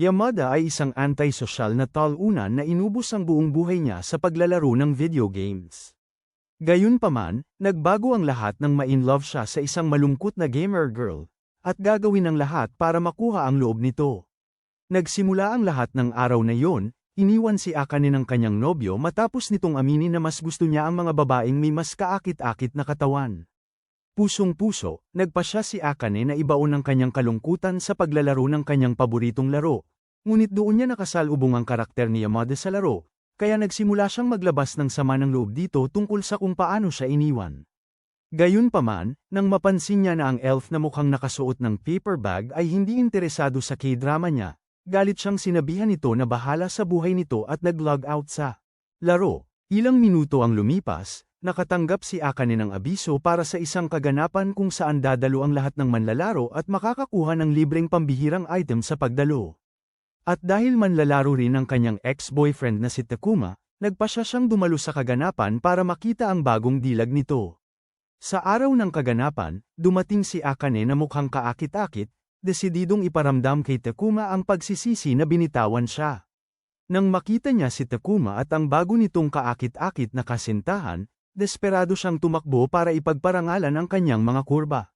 Yamada ay isang anti-social na talunan na inubos ang buong buhay niya sa paglalaro ng video games. Gayunpaman, nagbago ang lahat nang ma-inlove siya sa isang malungkot na gamer girl, at gagawin ang lahat para makuha ang loob nito. Nagsimula ang lahat ng araw na yon, iniwan si Akane ng kanyang nobyo matapos nitong aminin na mas gusto niya ang mga babaeng may mas kaakit-akit na katawan. Pusong-puso, nagpasya si Akane na ibaon ang kanyang kalungkutan sa paglalaro ng kanyang paboritong laro. Ngunit doon niya nakasalubong ang karakter ni Yamada sa laro, kaya nagsimula siyang maglabas ng sama ng loob dito tungkol sa kung paano siya iniwan. Gayunpaman, nang mapansin niya na ang elf na mukhang nakasuot ng paper bag ay hindi interesado sa K-drama niya, galit siyang sinabihan nito na bahala sa buhay nito at nag-log out sa laro. Ilang minuto ang lumipas, nakatanggap si Akane ng abiso para sa isang kaganapan kung saan dadalo ang lahat ng manlalaro at makakakuha ng libreng pambihirang item sa pagdalo. At dahil manlalaro rin ang kanyang ex-boyfriend na si Takuma, nagpasya siyang dumalo sa kaganapan para makita ang bagong dilag nito. Sa araw ng kaganapan, dumating si Akane na mukhang kaakit-akit, desididong iparamdam kay Takuma ang pagsisisi na binitawan siya. Nang makita niya si Takuma at ang bago nitong kaakit-akit na kasintahan, desperado siyang tumakbo para ipagparangalan ang kanyang mga kurba.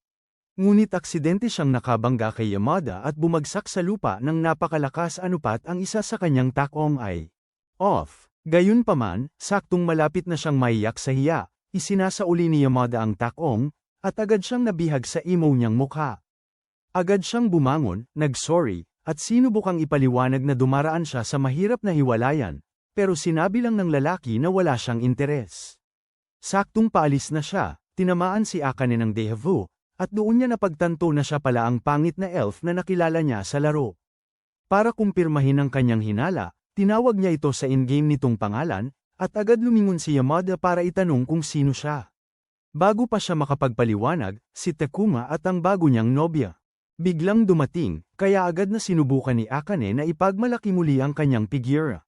Ngunit aksidente siyang nakabangga kay Yamada at bumagsak sa lupa nang napakalakas anupat ang isa sa kanyang takong ay off. Gayunpaman, saktong malapit na siyang maiyak sa hiya, isinasauli ni Yamada ang takong, at agad siyang nabihag sa emo niyang mukha. Agad siyang bumangon, nag-sorry, at sinubukang ipaliwanag na dumaraan siya sa mahirap na hiwalayan, pero sinabi lang ng lalaki na wala siyang interes. Saktong paalis na siya, tinamaan si Akane ng déjà vu, at doon niya napagtanto na siya pala ang pangit na elf na nakilala niya sa laro. Para kumpirmahin ang kanyang hinala, tinawag niya ito sa in-game nitong pangalan, at agad lumingon si Yamada para itanong kung sino siya. Bago pa siya makapagpaliwanag, si Takuma at ang bago niyang nobya biglang dumating, kaya agad na sinubukan ni Akane na ipagmalaki muli ang kanyang figura.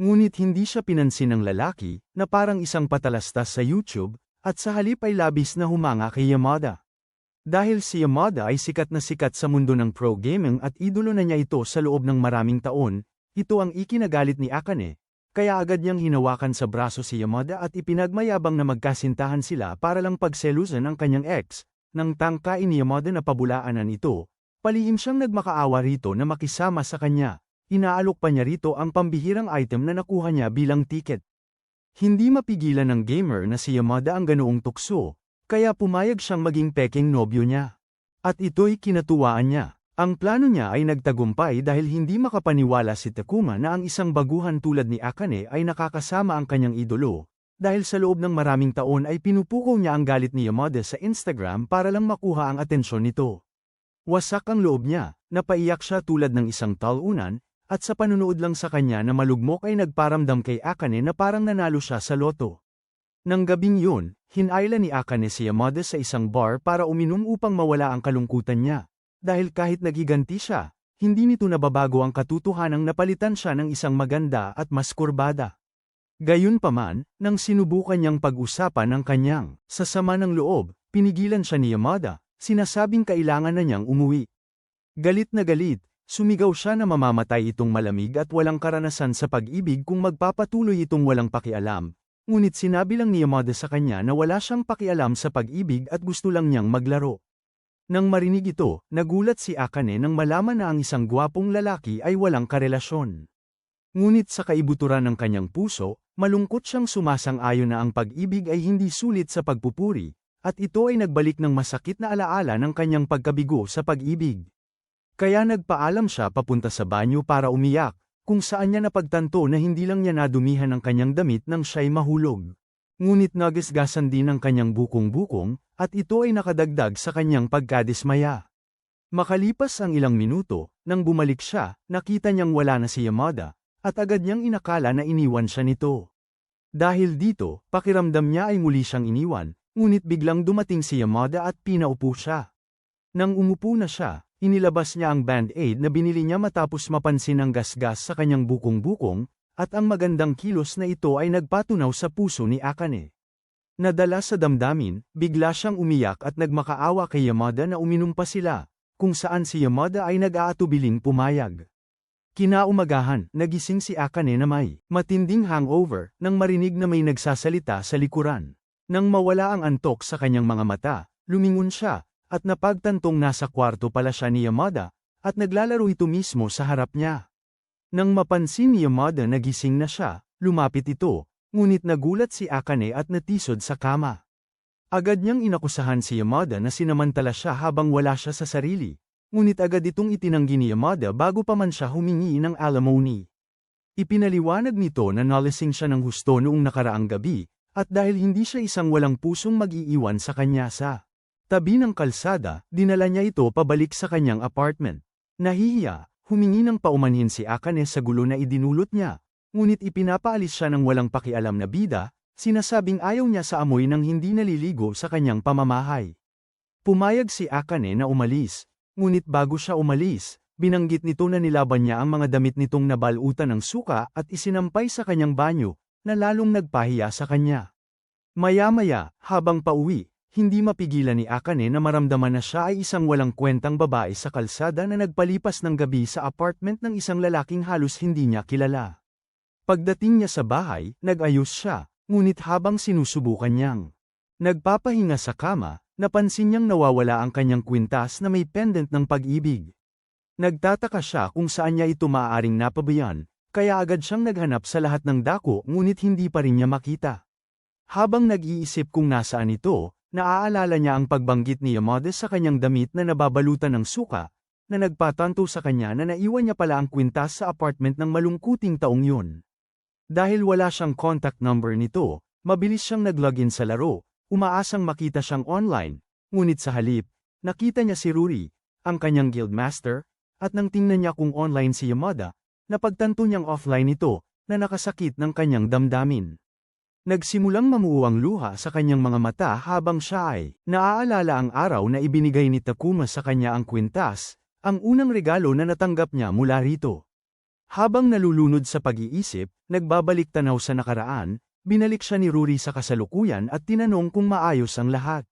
Ngunit hindi siya pinansin ng lalaki, na parang isang patalastas sa YouTube, at sa halip ay labis na humanga kay Yamada. Dahil si Yamada ay sikat na sikat sa mundo ng pro gaming at idolo na niya ito sa loob ng maraming taon, ito ang ikinagalit ni Akane, kaya agad niyang hinawakan sa braso si Yamada at ipinagmayabang na magkasintahan sila para lang pagselusan ang kanyang ex. Nang tangkain ni Yamada na pabulaanan ito, palihim siyang nagmakaawa rito na makisama sa kanya. Inaalok pa niya rito ang pambihirang item na nakuha niya bilang tiket. Hindi mapigilan ng gamer na si Yamada ang ganoong tukso, kaya pumayag siyang maging peking nobyo niya. At ito'y kinatuwaan niya. Ang plano niya ay nagtagumpay dahil hindi makapaniwala si Takuma na ang isang baguhan tulad ni Akane ay nakakasama ang kanyang idolo. Dahil sa loob ng maraming taon ay pinupukaw niya ang galit ni Yamada sa Instagram para lang makuha ang atensyon nito. Wasak ang loob niya, napaiyak siya tulad ng isang talunan, at sa panunood lang sa kanya na malugmok ay nagparamdam kay Akane na parang nanalo siya sa loto. Nang gabing yun, hinayla ni Akane si Yamada sa isang bar para uminom upang mawala ang kalungkutan niya. Dahil kahit nagiganti siya, hindi nito nababago ang katotohanang napalitan siya ng isang maganda at mas kurbada. Gayunpaman, nang sinubukan niyang pag-usapan ang kanyang sasama ng loob, pinigilan siya ni Yamada, sinasabing kailangan na niyang umuwi. Galit na galit, sumigaw siya na mamamatay itong malamig at walang karanasan sa pag-ibig kung magpapatuloy itong walang pakialam. Ngunit sinabi lang ni Yamada sa kanya na wala siyang pakialam sa pag-ibig at gusto lang niyang maglaro. Nang marinig ito, nagulat si Akane nang malaman na ang isang gwapong lalaki ay walang karelasyon. Ngunit sa kaibuturan ng kanyang puso, malungkot siyang sumasang-ayon na ang pag-ibig ay hindi sulit sa pagpupuri, at ito ay nagbalik ng masakit na alaala ng kanyang pagkabigo sa pag-ibig. Kaya nagpaalam siya papunta sa banyo para umiyak, kung saan niya napagtanto na hindi lang niya nadumihan ang kanyang damit nang siya'y mahulog. Ngunit nagisgasan din ang kanyang bukong-bukong, at ito ay nakadagdag sa kanyang pagkadismaya. Makalipas ang ilang minuto, nang bumalik siya, nakita niyang wala na si Yamada, at agad niyang inakala na iniwan siya nito. Dahil dito, pakiramdam niya ay muli siyang iniwan, ngunit biglang dumating si Yamada at pinaupo siya. Nang umupo na siya, inilabas niya ang band-aid na binili niya matapos mapansin ang gasgas sa kanyang bukong-bukong, at ang magandang kilos na ito ay nagpatunaw sa puso ni Akane. Nadala sa damdamin, bigla siyang umiyak at nagmakaawa kay Yamada na uminom pa sila, kung saan si Yamada ay nag-aatubiling pumayag. Kinaumagahan, nagising si Akane na may matinding hangover nang marinig na may nagsasalita sa likuran. Nang mawala ang antok sa kanyang mga mata, lumingon siya, at napagtantong nasa kwarto pala siya ni Yamada, at naglalaro ito mismo sa harap niya. Nang mapansin ni Yamada na gising na siya, lumapit ito, ngunit nagulat si Akane at natisod sa kama. Agad niyang inakusahan si Yamada na sinamantala siya habang wala siya sa sarili. Ngunit agad itong itinanggi ni Yamada bago pa man siya humingi ng alimony. Ipinaliwanag nito na nalasing siya ng husto noong nakaraang gabi, at dahil hindi siya isang walang pusong mag-iiwan sa kanya sa tabi ng kalsada, dinala niya ito pabalik sa kanyang apartment. Nahihiya, humingi ng paumanhin si Akane sa gulo na idinulot niya, ngunit ipinapaalis siya ng walang pakialam na bida, sinasabing ayaw niya sa amoy nang hindi naliligo sa kanyang pamamahay. Pumayag si Akane na umalis. Ngunit bago siya umalis, binanggit nito na nilaban niya ang mga damit nitong nabalutan ng suka at isinampay sa kanyang banyo, na lalong nagpahiya sa kanya. Maya-maya, habang pauwi, hindi mapigilan ni Akane na maramdaman na siya ay isang walang kwentang babae sa kalsada na nagpalipas ng gabi sa apartment ng isang lalaking halos hindi niya kilala. Pagdating niya sa bahay, nag-ayos siya, ngunit habang sinusubukan niyang nagpapahinga sa kama, napansin niyang nawawala ang kanyang kwintas na may pendant ng pag-ibig. Nagtataka siya kung saan niya ito maaaring napabayan, kaya agad siyang naghanap sa lahat ng dako ngunit hindi pa rin niya makita. Habang nag-iisip kung nasaan ito, naaalala niya ang pagbanggit ni Yamada sa kanyang damit na nababalutan ng suka, na nagpatanto sa kanya na naiwan niya pala ang kwintas sa apartment ng malungkuting taong yun. Dahil wala siyang contact number nito, mabilis siyang nag-login sa laro. Umaasang makita siyang online, ngunit sa halip, nakita niya si Ruri, ang kanyang guildmaster, at nang tingnan niya kung online si Yamada, napagtanto niyang offline ito, na nakasakit ng kanyang damdamin. Nagsimulang mamuuang luha sa kanyang mga mata habang siya ay naaalala ang araw na ibinigay ni Takuma sa kanya ang kwintas, ang unang regalo na natanggap niya mula rito. Habang nalulunod sa pag-iisip, nagbabalik tanaw sa nakaraan, binalik siya ni Ruri sa kasalukuyan at tinanong kung maayos ang lahat.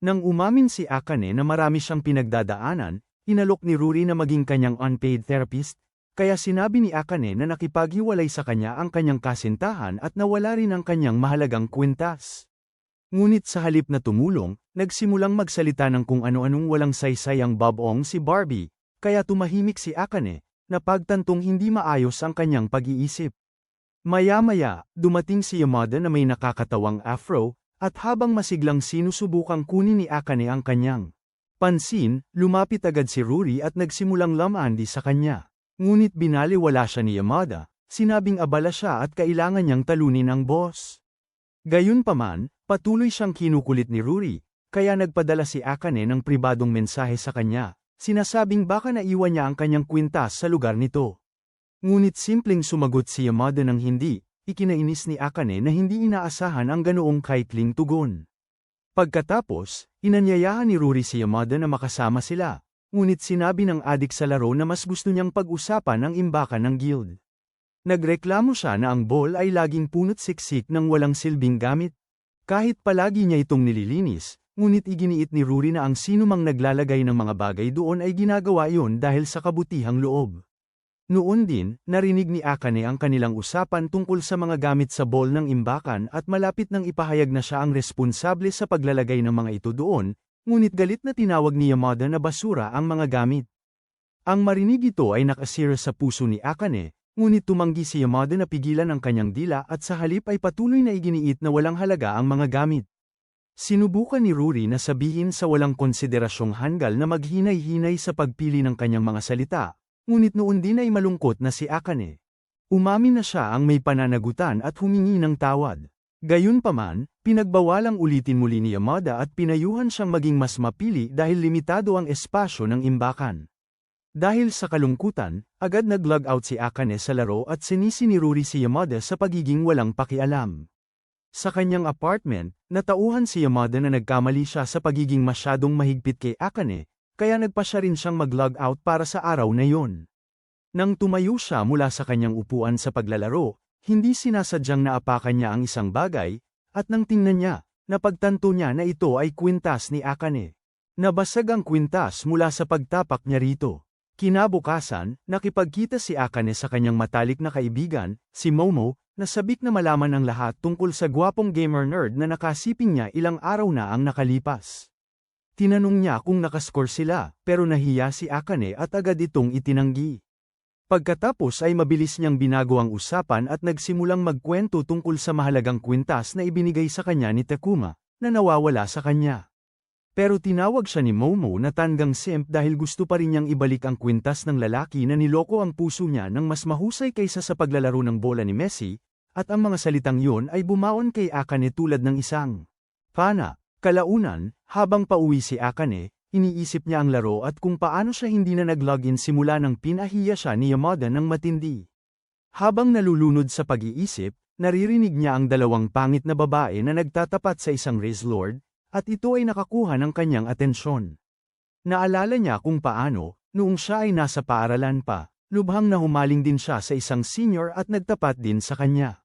Nang umamin si Akane na marami siyang pinagdadaanan, inalok ni Ruri na maging kanyang unpaid therapist, kaya sinabi ni Akane na nakipaghiwalay sa kanya ang kanyang kasintahan at nawala rin ang kanyang mahalagang kwintas. Ngunit sa halip na tumulong, nagsimulang magsalita ng kung ano-anong walang saysay ang babong si Barbie, kaya tumahimik si Akane, na pagtantong hindi maayos ang kanyang pag-iisip. Maya-maya, dumating si Yamada na may nakakatawang afro, at habang masiglang sinusubukang kunin ni Akane ang kanyang pansin, lumapit agad si Ruri at nagsimulang lamandi sa kanya. Ngunit binaliwala siya ni Yamada, sinabing abala siya at kailangan niyang talunin ang boss. Gayunpaman, patuloy siyang kinukulit ni Ruri, kaya nagpadala si Akane ng pribadong mensahe sa kanya, sinasabing baka naiwan niya ang kanyang kwintas sa lugar nito. Ngunit simpleng sumagot si Yamada ng hindi, ikinainis ni Akane na hindi inaasahan ang ganoong kaikling tugon. Pagkatapos, inanyayahan ni Ruri si Yamada na makasama sila, ngunit sinabi ng adik sa laro na mas gusto niyang pag-usapan ang imbakan ng guild. Nagreklamo siya na ang ball ay laging punot siksik ng walang silbing gamit. Kahit palagi niya itong nililinis, ngunit iginiit ni Ruri na ang sinumang naglalagay ng mga bagay doon ay ginagawa iyon dahil sa kabutihang loob. Noon din, narinig ni Akane ang kanilang usapan tungkol sa mga gamit sa ball ng imbakan at malapit nang ipahayag na siya ang responsable sa paglalagay ng mga ito doon, ngunit galit na tinawag ni Yamada na basura ang mga gamit. Ang marinig ito ay nakasira sa puso ni Akane, ngunit tumanggi si Yamada na pigilan ang kanyang dila at sa halip ay patuloy na iginiit na walang halaga ang mga gamit. Sinubukan ni Ruri na sabihin sa walang konsiderasyong hanggal na maghinay-hinay sa pagpili ng kanyang mga salita. Ngunit noon din ay malungkot na si Akane. Umamin na siya ang may pananagutan at humingi ng tawad. Gayunpaman, pinagbawalang ulitin muli ni Yamada at pinayuhan siyang maging mas mapili dahil limitado ang espasyo ng imbakan. Dahil sa kalungkutan, agad nag-log out si Akane sa laro at sinisi ni Ruri si Yamada sa pagiging walang pakialam. Sa kanyang apartment, natauhan si Yamada na nagkamali siya sa pagiging masyadong mahigpit kay Akane, kaya nagpa siya rin siyang mag-log out para sa araw na yon. Nang tumayo siya mula sa kanyang upuan sa paglalaro, hindi sinasadyang naapakan niya ang isang bagay, at nang tingnan niya, napagtanto niya na ito ay kwintas ni Akane. Nabasag ang kwintas mula sa pagtapak niya rito. Kinabukasan, nakipagkita si Akane sa kanyang matalik na kaibigan, si Momo, na sabik na malaman ang lahat tungkol sa gwapong gamer nerd na nakasiping niya ilang araw na ang nakalipas. Tinanong niya kung nakascore sila, pero nahiya si Akane at agad itong itinanggi. Pagkatapos ay mabilis niyang binago ang usapan at nagsimulang magkwento tungkol sa mahalagang kwintas na ibinigay sa kanya ni Takuma, na nawawala sa kanya. Pero tinawag siya ni Momo na tanggang simp dahil gusto pa rin niyang ibalik ang kwintas ng lalaki na niloko ang puso niya ng mas mahusay kaysa sa paglalaro ng bola ni Messi, at ang mga salitang yun ay bumaon kay Akane tulad ng isang pana. Kalaunan, habang pauwi si Akane, iniisip niya ang laro at kung paano siya hindi na nag-login simula nang pinahiya siya ni Yamada ng matindi. Habang nalulunod sa pag-iisip, naririnig niya ang dalawang pangit na babae na nagtatapat sa isang race lord, at ito ay nakakuha ng kanyang atensyon. Naalala niya kung paano, noong siya ay nasa paaralan pa, lubhang na humaling din siya sa isang senior at nagtapat din sa kanya.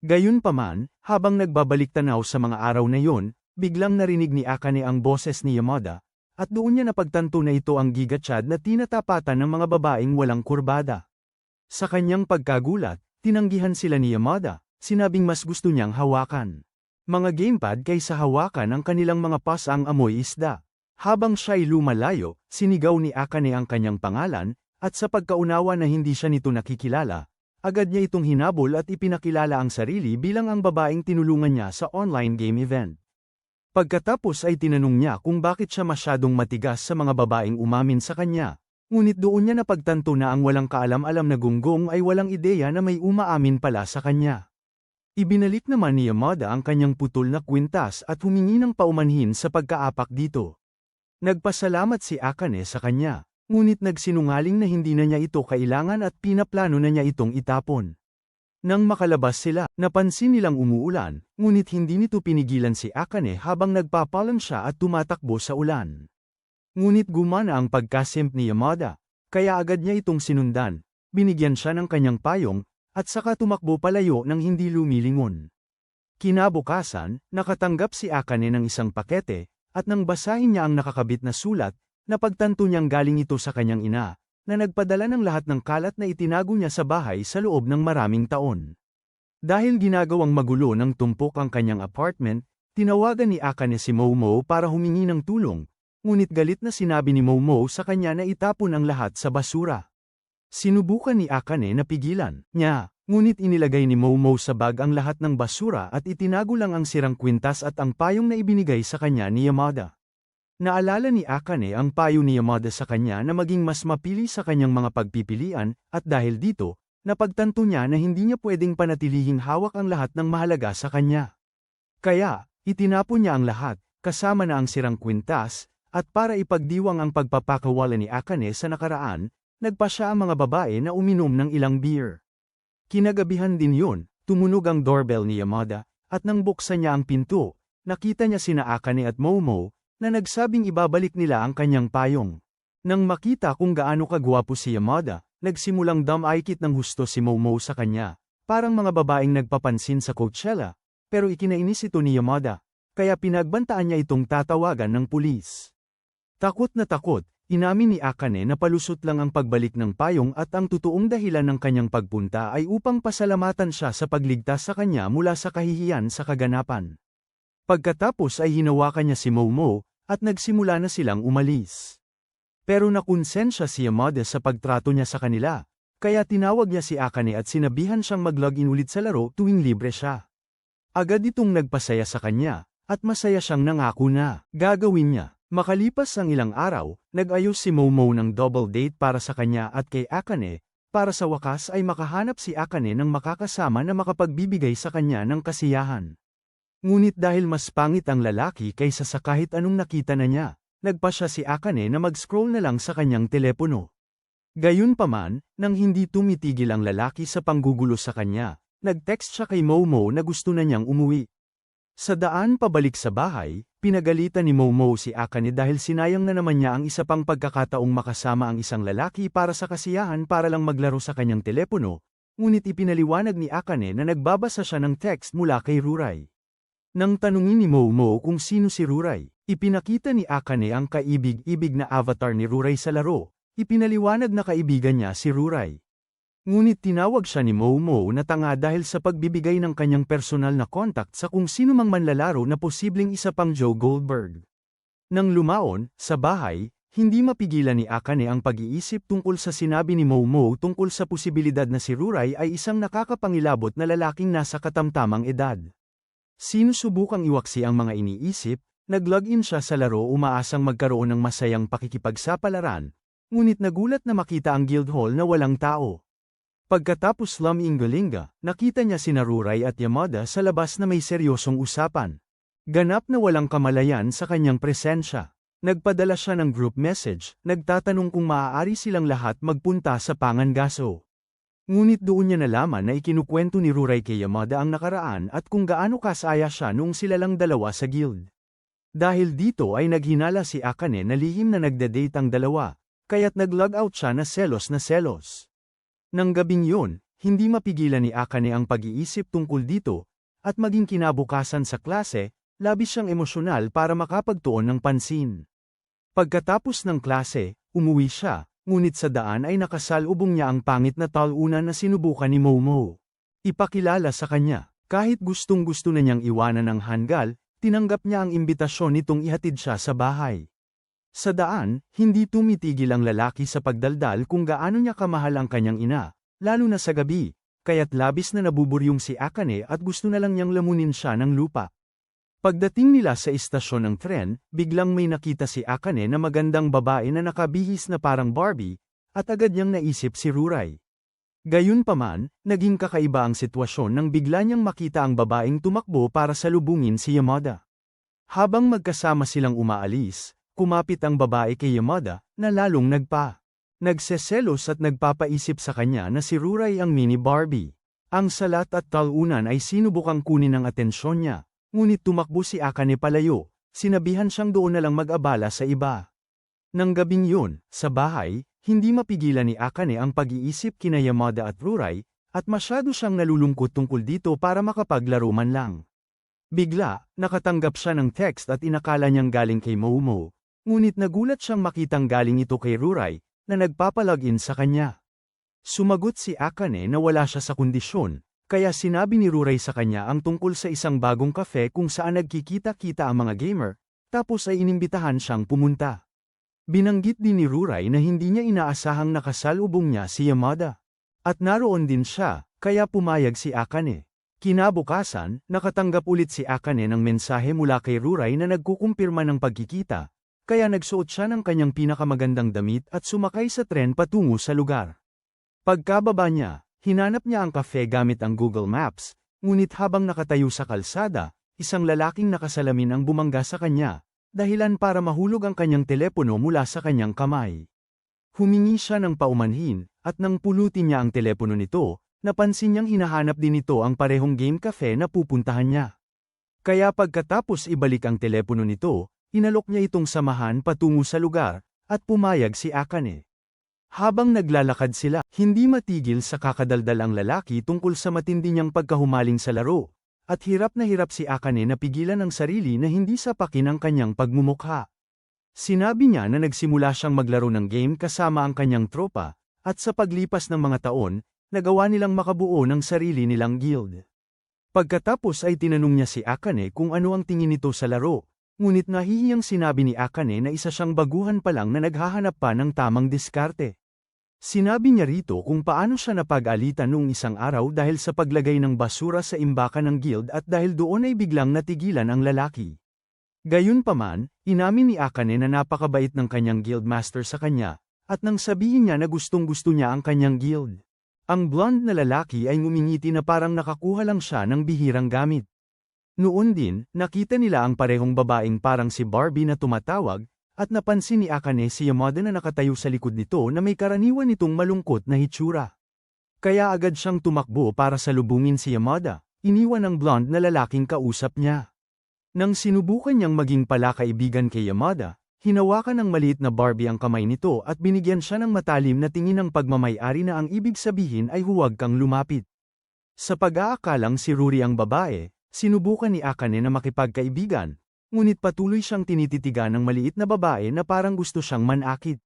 Gayunpaman, habang nagbabalik tanaw sa mga araw na yon, biglang narinig ni Akane ang boses ni Yamada, at doon niya napagtanto na ito ang Giga Chad na tinatapatan ng mga babaeng walang kurbada. Sa kanyang pagkagulat, tinanggihan sila ni Yamada, sinabing mas gusto niyang hawakan mga gamepad kaysa hawakan ang kanilang mga pasang amoy isda. Habang siya'y lumalayo, sinigaw ni Akane ang kanyang pangalan, at sa pagkaunawa na hindi siya nito nakikilala, agad niya itong hinabol at ipinakilala ang sarili bilang ang babaeng tinulungan niya sa online game event. Pagkatapos ay tinanong niya kung bakit siya masyadong matigas sa mga babaeng umamin sa kanya, ngunit doon niya napagtanto na ang walang kaalam-alam na gunggong ay walang ideya na may umaamin pala sa kanya. Ibinalik naman ni Yamada ang kanyang putol na kwintas at humingi ng paumanhin sa pagkaapak dito. Nagpasalamat si Akane sa kanya, ngunit nagsinungaling na hindi na niya ito kailangan at pinaplano na niya itong itapon. Nang makalabas sila, napansin nilang umuulan, ngunit hindi nito pinigilan si Akane habang nagpapalam siya at tumatakbo sa ulan. Ngunit gumana ang pagkasimp ni Yamada, kaya agad niya itong sinundan, binigyan siya ng kanyang payong, at saka tumakbo palayo nang hindi lumilingon. Kinabukasan, nakatanggap si Akane ng isang pakete, at nang basahin niya ang nakakabit na sulat, napagtanto niyang galing ito sa kanyang ina, na nagpadala ng lahat ng kalat na itinago niya sa bahay sa loob ng maraming taon. Dahil ginagawang magulo ng tumpok ang kanyang apartment, tinawagan ni Akane si Momo para humingi ng tulong, ngunit galit na sinabi ni Momo sa kanya na itapon ang lahat sa basura. Sinubukan ni Akane na pigilan niya, ngunit inilagay ni Momo sa bag ang lahat ng basura at itinago lang ang sirang kwintas at ang payong na ibinigay sa kanya ni Yamada. Naalala ni Akane ang payo ni Yamada sa kanya na maging mas mapili sa kanyang mga pagpipilian, at dahil dito, napagtanto niya na hindi niya pwedeng panatilihing hawak ang lahat ng mahalaga sa kanya. Kaya, itinapon niya ang lahat, kasama na ang sirang kwintas, at para ipagdiwang ang pagpapakawala ni Akane sa nakaraan, nagpa siya ang mga babae na uminom ng ilang beer. Kinagabihan din yun, tumunog ang doorbell ni Yamada, at nang buksan niya ang pinto, nakita niya sina Akane at Momo, na nagsabing ibabalik nila ang kanyang payong. Nang makita kung gaano kagwapo si Yamada, nagsimulang damaykit ng husto si Momo sa kanya, parang mga babaeng nagpapansin sa Coachella, pero ikinainis ito ni Yamada, kaya pinagbantaan niya itong tatawagan ng pulis. Takot na takot, inamin ni Akane na palusot lang ang pagbalik ng payong at ang totoong dahilan ng kanyang pagpunta ay upang pasalamatan siya sa pagligtas sa kanya mula sa kahihiyan sa kaganapan. Pagkatapos ay hinawakan niya si Momo, at nagsimula na silang umalis. Pero nakonsensya si Yamada sa pagtrato niya sa kanila, kaya tinawag niya si Akane at sinabihan siyang mag-login ulit sa laro tuwing libre siya. Agad itong nagpasaya sa kanya, at masaya siyang nangako na gagawin niya. Makalipas ang ilang araw, nag-ayos si Momo ng double date para sa kanya at kay Akane, para sa wakas ay makahanap si Akane ng makakasama na makapagbibigay sa kanya ng kasiyahan. Ngunit dahil mas pangit ang lalaki kaysa sa kahit anong nakita na niya, nagpa siya si Akane na mag-scroll na lang sa kanyang telepono. Gayunpaman, nang hindi tumitigil ang lalaki sa panggugulo sa kanya, nag-text siya kay Momo na gusto na niyang umuwi. Sa daan pabalik sa bahay, pinagalitan ni Momo si Akane dahil sinayang na naman niya ang isa pang pagkakataong makasama ang isang lalaki para sa kasiyahan para lang maglaro sa kanyang telepono, ngunit ipinaliwanag ni Akane na nagbabasa siya ng text mula kay Rurai. Nang tanungin ni Momo kung sino si Rurai, ipinakita ni Akane ang kaibig-ibig na avatar ni Rurai sa laro, Ipinaliwanag na kaibigan niya si Ruray. Ngunit tinawag siya ni Momo na tanga dahil sa pagbibigay ng kanyang personal na contact sa kung sino mang manlalaro na posibleng isa pang Joe Goldberg. Nang lumaon, sa bahay, hindi mapigilan ni Akane ang pag-iisip tungkol sa sinabi ni Momo tungkol sa posibilidad na si Ruray ay isang nakakapangilabot na lalaking nasa katamtamang edad. Sinusubukang iwaksi ang mga iniisip, nag-login siya sa laro umaasang magkaroon ng masayang pakikipagsapalaran, ngunit nagulat na makita ang guild hall na walang tao. Pagkatapos lumingalinga, nakita niya sina Ruray at Yamada sa labas na may seryosong usapan. Ganap na walang kamalayan sa kanyang presensya. Nagpadala siya ng group message, nagtatanong kung maaari silang lahat magpunta sa Pangangaso. Ngunit doon niya nalaman na ikinukwento ni Ruray kay Yamada ang nakaraan at kung gaano kasaya siya noong sila lang dalawa sa guild. Dahil dito ay naghinala si Akane na lihim na nagde-date ang dalawa, kaya't nag-log out siya na selos na selos. Nang gabing yun, hindi mapigilan ni Akane ang pag-iisip tungkol dito, at maging kinabukasan sa klase, labis siyang emosyonal para makapagtuon ng pansin. Pagkatapos ng klase, umuwi siya, ngunit sa daan ay nakasalubong niya ang pangit na talunan na sinubukan ni Momo. Ipakilala sa kanya, kahit gustong-gusto na niyang iwanan ang hanggal, tinanggap niya ang imbitasyon nitong ihatid siya sa bahay. Sa daan, hindi tumitigil ang lalaki sa pagdaldal kung gaano niya kamahal ang kanyang ina, lalo na sa gabi, kaya't labis na nabuburyong si Akane at gusto na lang niyang lamunin siya ng lupa. Pagdating nila sa istasyon ng tren, biglang may nakita si Akane na magandang babae na nakabihis na parang Barbie, at agad niyang naisip si Ruray. Gayunpaman, naging kakaiba ang sitwasyon nang bigla niyang makita ang babaeng tumakbo para salubungin si Yamada. Habang magkasama silang umaalis, kumapit ang babae kay Yamada, na lalong nagseselos at nagpapaisip sa kanya na si Ruray ang mini Barbie. Ang salat at talunan ay sinubukang kunin ang atensyon niya, ngunit tumakbo si Akane palayo, sinabihan siyang doon na lang mag-abala sa iba. Nang gabing yun, sa bahay, hindi mapigilan ni Akane ang pag-iisip kina Yamada at Ruray, at masyado siyang nalulungkot tungkol dito para makapaglaro man lang. Bigla, nakatanggap siya ng text at inakala niyang galing kay Momo. Ngunit nagulat siyang makitang galing ito kay Ruray, na nagpapalagin sa kanya. Sumagot si Akane na wala siya sa kondisyon, kaya sinabi ni Ruray sa kanya ang tungkol sa isang bagong cafe kung saan nagkikita-kita ang mga gamer, tapos ay inimbitahan siyang pumunta. Binanggit din ni Ruray na hindi niya inaasahang nakasalubong niya si Yamada. At naroon din siya, kaya pumayag si Akane. Kinabukasan, nakatanggap ulit si Akane ng mensahe mula kay Ruray na nagkukumpirma ng pagkikita, kaya nagsuot siya ng kanyang pinakamagandang damit at sumakay sa tren patungo sa lugar. Pagkababa niya, hinanap niya ang cafe gamit ang Google Maps, ngunit habang nakatayo sa kalsada, isang lalaking nakasalamin ang bumangga sa kanya, dahilan para mahulog ang kanyang telepono mula sa kanyang kamay. Humingi siya ng paumanhin, at nang pulutin niya ang telepono nito, napansin niyang hinahanap din nito ang parehong game cafe na pupuntahan niya. Kaya pagkatapos ibalik ang telepono nito, inalok niya itong samahan patungo sa lugar, at pumayag si Akane. Habang naglalakad sila, hindi matigil sa kakadaldal ang lalaki tungkol sa matindi niyang pagkahumaling sa laro, at hirap na hirap si Akane na pigilan ang sarili na hindi sapakin ang kanyang pagmumukha. Sinabi niya na nagsimula siyang maglaro ng game kasama ang kanyang tropa, at sa paglipas ng mga taon, nagawa nilang makabuo ng sarili nilang guild. Pagkatapos ay tinanong niya si Akane kung ano ang tingin nito sa laro, ngunit nahihiyang sinabi ni Akane na isa siyang baguhan pa lang na naghahanap pa ng tamang diskarte. Sinabi niya rito kung paano siya napag-alitan noong isang araw dahil sa paglagay ng basura sa imbakan ng guild at dahil doon ay biglang natigilan ang lalaki. Gayunpaman, inamin ni Akane na napakabait ng kanyang guildmaster sa kanya, at nang sabihin niya na gustong-gusto niya ang kanyang guild. Ang blonde na lalaki ay ngumingiti na parang nakakuha lang siya ng bihirang gamit. Noon din, nakita nila ang parehong babaeng parang si Barbie na tumatawag, at napansin ni Akane si Yamada na nakatayo sa likod nito na may karaniwan nitong malungkot na hitsura. Kaya agad siyang tumakbo para salubungin si Yamada, iniwan ng blonde na lalaking kausap niya. Nang sinubukan niyang maging palakaibigan kay Yamada, hinawakan ng maliit na Barbie ang kamay nito at binigyan siya ng matalim na tingin ng pagmamay-ari na ang ibig sabihin ay huwag kang lumapit. Sa pag-aakalang si Ruri ang babae, sinubukan ni Akane na makipagkaibigan, ngunit patuloy siyang tinititigan ng maliit na babae na parang gusto siyang manakit.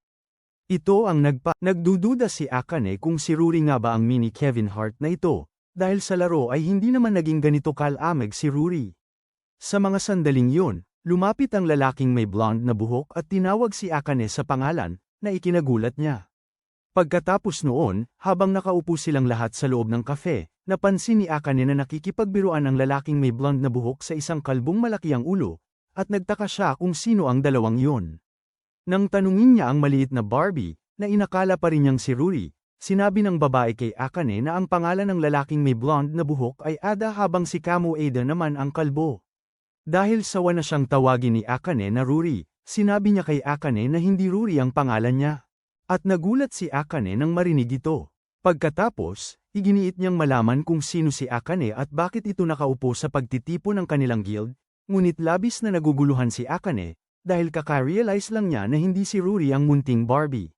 Ito ang nagdududa si Akane kung si Ruri nga ba ang mini Kevin Hart na ito, dahil sa laro ay hindi naman naging ganito kalamig si Ruri. Sa mga sandaling yun, lumapit ang lalaking may blonde na buhok at tinawag si Akane sa pangalan, na ikinagulat niya. Pagkatapos noon, habang nakaupo silang lahat sa loob ng kafe, napansin ni Akane na nakikipagbiruan ang lalaking may blonde na buhok sa isang kalbong malaki ang ulo, at nagtaka siya kung sino ang dalawang yun. Nang tanungin niya ang maliit na Barbie, na inakala pa rin niyang si Ruri, sinabi ng babae kay Akane na ang pangalan ng lalaking may blonde na buhok ay Ada habang si Kamu Ada naman ang kalbo. Dahil sawa na siyang tawagin ni Akane na Ruri, sinabi niya kay Akane na hindi Ruri ang pangalan niya. At nagulat si Akane nang marinig ito. Pagkatapos, iginiit niyang malaman kung sino si Akane at bakit ito nakaupo sa pagtitipon ng kanilang guild, ngunit labis na naguguluhan si Akane, dahil kaka-realize lang niya na hindi si Ruri ang munting Barbie.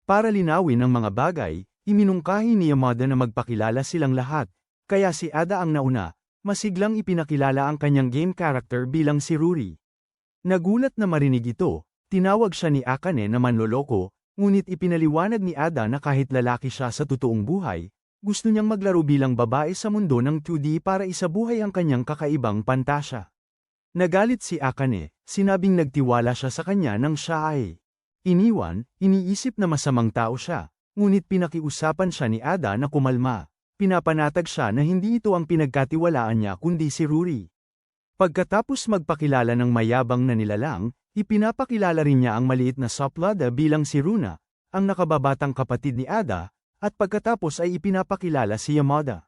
Para linawin ang mga bagay, iminungkahi ni Yamada na magpakilala silang lahat, kaya si Ada ang nauna, masiglang ipinakilala ang kanyang game character bilang si Ruri. Nagulat na marinig ito, tinawag siya ni Akane na manloloko, ngunit ipinaliwanag ni Ada na kahit lalaki siya sa totoong buhay, gusto niyang maglaro bilang babae sa mundo ng 2D para isabuhay ang kanyang kakaibang pantasya. Nagalit si Akane, sinabing nagtiwala siya sa kanya nang siya ay iniisip na masamang tao siya, ngunit pinakiusapan siya ni Ada na kumalma. Pinapanatag siya na hindi ito ang pinagkatiwalaan niya kundi si Ruri. Pagkatapos magpakilala ng mayabang na nilalang, ipinapakilala rin niya ang maliit na Soplada bilang si Runa, ang nakababatang kapatid ni Ada, at pagkatapos ay ipinapakilala si Yamada.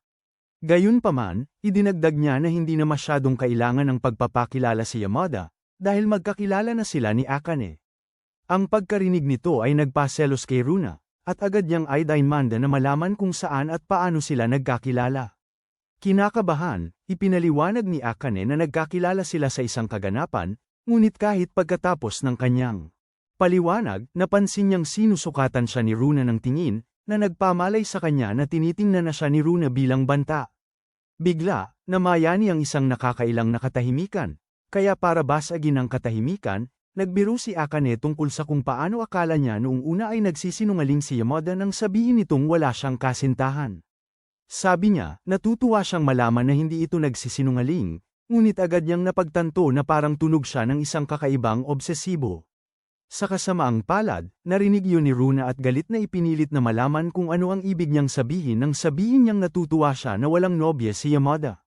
Gayunpaman, idinagdag niya na hindi na masyadong kailangan ng pagpapakilala si Yamada, dahil magkakilala na sila ni Akane. Ang pagkarinig nito ay nagpaselos kay Runa, at agad niyang idinmanda na malaman kung saan at paano sila nagkakilala. Kinakabahan, ipinaliwanag ni Akane na nagkakilala sila sa isang kaganapan, ngunit kahit pagkatapos ng kanyang paliwanag, napansin niyang sinusukatan siya ni Runa ng tingin, na nagpamalay sa kanya na tinitingnan na siya ni Runa bilang banta. Bigla, namayani ang isang nakakailang na katahimikan, kaya para basagin ang katahimikan, nagbiro si Akane tungkol sa kung paano akala niya noong una ay nagsisinungaling si Yamada nang sabihin nitong wala siyang kasintahan. Sabi niya, natutuwa siyang malaman na hindi ito nagsisinungaling, ngunit agad niyang napagtanto na parang tunog siya ng isang kakaibang obsesibo. Sa kasamaang palad, narinig yun ni Runa at galit na ipinilit na malaman kung ano ang ibig niyang sabihin nang sabihin niyang natutuwa siya na walang nobya si Yamada.